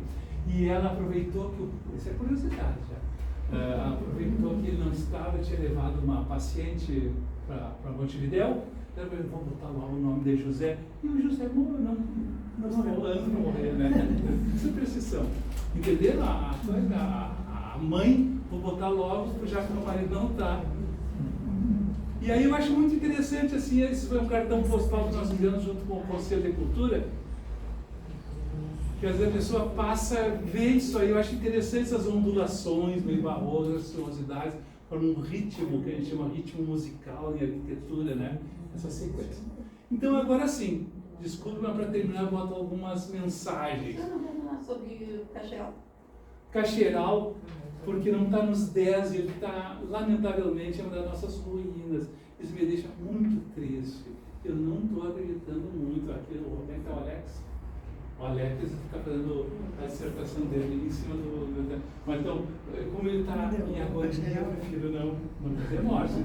E ela aproveitou que, isso é curiosidade já, aproveitou que ele não estava, tinha levado uma paciente para Montevidéu, ela falou, vamos botar lá o nome de José, e o José morreu, não morreu antes de morrer, né? Superstição. Entenderam a coisa? A mãe, vou botar logo, já que o marido não está. E aí eu acho muito interessante, assim, esse foi um cartão postal que nós fizemos junto com o Conselho de Cultura, que às vezes a pessoa passa, vê isso aí, eu acho interessante essas ondulações meio barrosas, as sinuosidades, para um ritmo, que a gente chama ritmo musical em arquitetura, né? Essa sequência. Então agora sim, desculpe, mas para terminar eu boto algumas mensagens. Sobre Cacheral. Cacheral, porque não está nos 10 e ele está, lamentavelmente, é uma das nossas ruínas. Isso me deixa muito triste. eu não estou acreditando muito. Aqui o Roberto é o Alex. O Alex fica fazendo a dissertação dele em cima do... Mas então, como ele está em agonia, eu prefiro não fazer morte, né?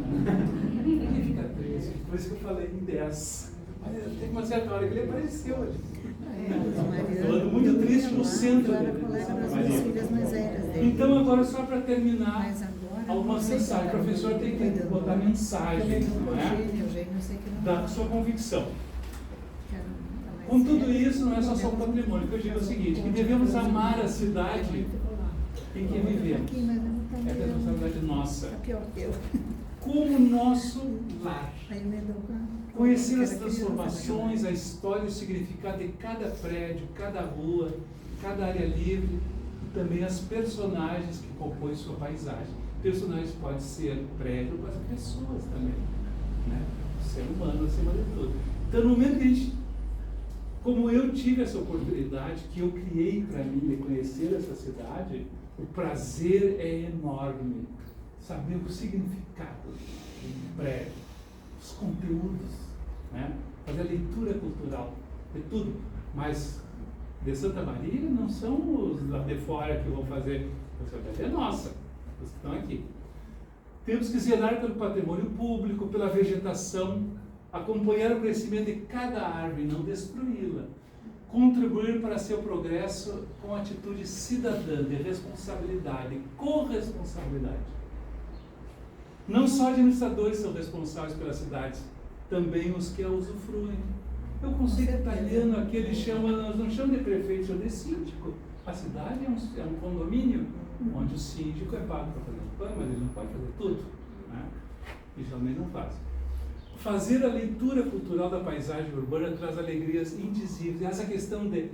Ele fica triste. Por isso que eu falei em 10. Mas tem uma certa hora que ele apareceu ali. Falando muito triste no centro dele. Então, agora, só para terminar, algumas mensagens. O professor tem que botar mensagens, não é? Da sua convicção. Com tudo isso, não é só o patrimônio, que eu digo o seguinte, que devemos amar a cidade em que vivemos. É a responsabilidade nossa. Como nosso lar. Conhecer as transformações, a história e o significado de cada prédio, cada rua, cada área livre, e também as personagens que compõem sua paisagem. Personagens podem ser prédios, mas pessoas também, né? Ser humano acima de tudo. Então, no momento que a gente, como eu tive essa oportunidade, que eu criei para mim de conhecer essa cidade, o prazer é enorme. Saber o significado do prédio, os conteúdos, né? Fazer a leitura cultural de tudo. Mas de Santa Maria não são os lá de fora que vão fazer, a cidade é nossa, os que estão aqui. Temos que zelar pelo patrimônio público, pela vegetação, acompanhar o crescimento de cada árvore, não destruí-la. Contribuir para seu progresso com atitude cidadã, de responsabilidade, corresponsabilidade. Não só administradores são responsáveis pelas cidades, também os que a usufruem. O conceito italiano aqui, ele chama, nós não chamamos de prefeito, chamamos de síndico. A cidade é um condomínio onde o síndico é pago para fazer o pão, mas ele não pode fazer tudo, né? E geralmente não faz. Fazer a leitura cultural da paisagem urbana traz alegrias indizíveis. Essa questão de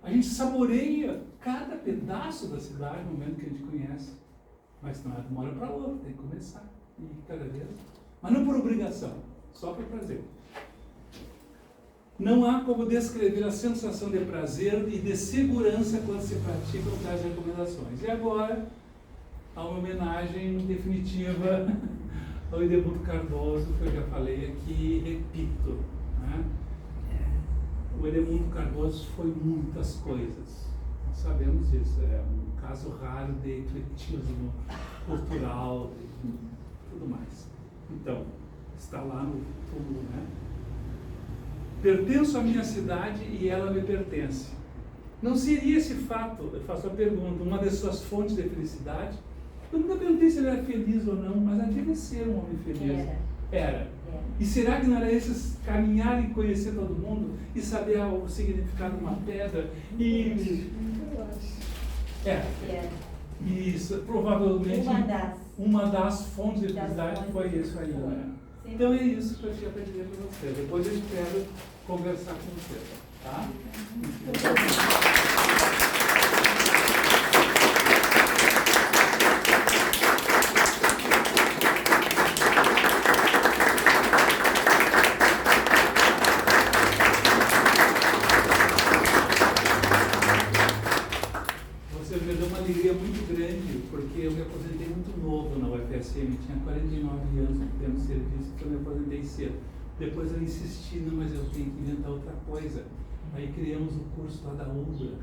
a gente saboreia cada pedaço da cidade no momento que a gente conhece, mas não é de uma hora para outra, tem que começar e cada vez, mas não por obrigação, só por prazer. Não há como descrever a sensação de prazer e de segurança quando se praticam tais recomendações. E agora, a uma homenagem definitiva ao Edmundo Cardoso, que eu já falei aqui e repito, né? O Edmundo Cardoso foi muitas coisas, nós sabemos disso, é um caso raro de ecletismo cultural e tudo mais. Então, está lá no túmulo, né? Pertenço à minha cidade e ela me pertence. Não seria esse fato, eu faço a pergunta, uma das suas fontes de felicidade? Eu nunca perguntei se ele era feliz ou não, mas ele devia ser um homem feliz. Era. E será que não era esse caminhar e conhecer todo mundo e saber o significado de uma pedra? Isso, provavelmente uma das fontes de felicidade foi isso aí. Né? Então é isso que eu tinha para dizer para você. Depois eu espero conversar com você. Tá? Porque eu me aposentei muito novo na UFSM, tinha 49 anos de tempo de serviço, então eu me aposentei cedo. Depois eu insisti, não, mas eu tenho que inventar outra coisa. Aí criamos o curso lá da UBRA,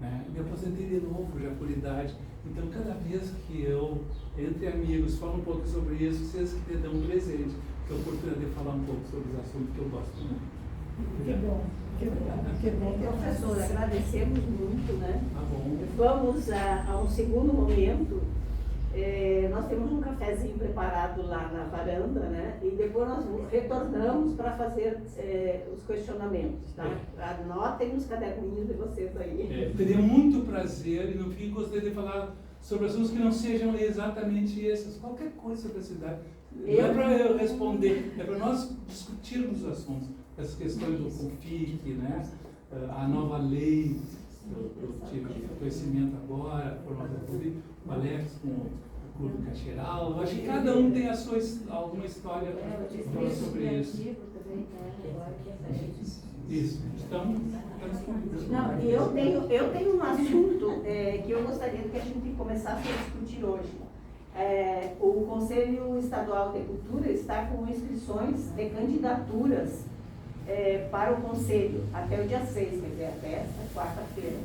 né? Me aposentei de novo, já por idade. Então, cada vez que eu, entre amigos, falo um pouco sobre isso, vocês que dão um presente, que é a oportunidade de falar um pouco sobre os assuntos que eu gosto muito. Que bom. Que bom, professor, agradecemos muito, né? Tá bom. Vamos a um segundo momento. Nós temos um cafezinho preparado lá na varanda, né? E depois nós retornamos para fazer os questionamentos, tá? Anotem os caderninhos de vocês aí. Teria muito prazer, e no fim gostaria de falar sobre assuntos que não sejam exatamente esses, qualquer coisa sobre a cidade. Não é para eu responder, é para nós discutirmos os assuntos. Essas questões do CONFIC, né? A nova lei, eu tive conhecimento agora, formação pública, o Alex com o Clube Cacheral. Eu acho que cada um tem a sua, alguma história para sobre isso. Isso. Então, não, eu tenho um assunto que eu gostaria que a gente começasse a discutir hoje. O Conselho Estadual de Cultura está com inscrições de candidaturas para o Conselho, até o dia 6, quer dizer, até essa quarta-feira.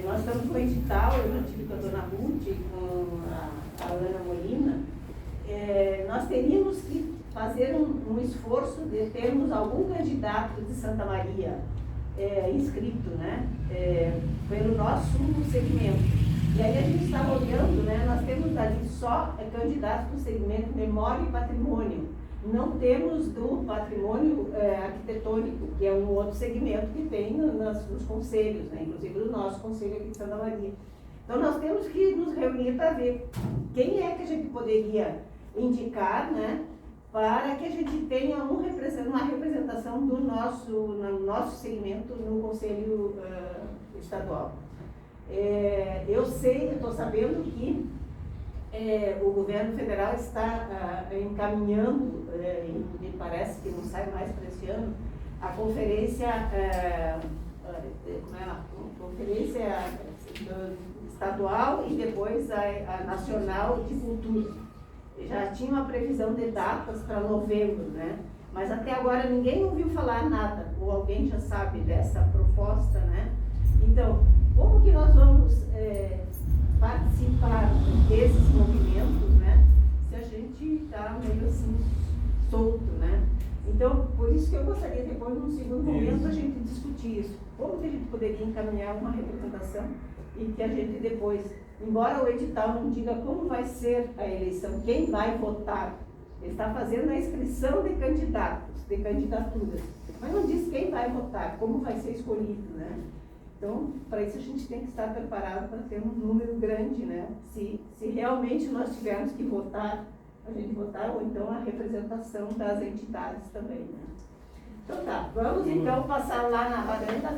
Nós estamos com o edital, eu já tive com a dona Ruth, com a Ana Molina. Nós teríamos que fazer um esforço de termos algum candidato de Santa Maria inscrito, né, pelo nosso segmento. E aí a gente estava olhando, né, nós temos ali só candidatos do segmento memória e patrimônio. Não temos do patrimônio arquitetônico, que é um outro segmento que tem nos conselhos, né, inclusive no nosso conselho aqui de Santa Maria. Então nós temos que nos reunir para ver quem é que a gente poderia indicar, né, para que a gente tenha uma representação do nosso segmento no Conselho Estadual. Eu estou sabendo que o governo federal está encaminhando, me parece que não sai mais para esse ano, a conferência, conferência estadual e depois a nacional de cultura. Já tinha uma previsão de datas para novembro, né? Mas até agora ninguém ouviu falar nada, ou alguém já sabe dessa proposta, né? Então, como que nós vamos participar desses movimentos, né? Se a gente está meio assim, solto, né? Então, por isso que eu gostaria depois, num segundo momento, a gente discutir isso. Como que a gente poderia encaminhar uma representação e que a gente depois, embora o edital não diga como vai ser a eleição, quem vai votar, ele está fazendo a inscrição de candidatos, de candidaturas, mas não diz quem vai votar, como vai ser escolhido, né? Então, para isso a gente tem que estar preparado para ter um número grande, né? Se realmente nós tivermos que votar, a gente votar, ou então a representação das entidades também, né? Então tá, vamos então passar lá na varanda.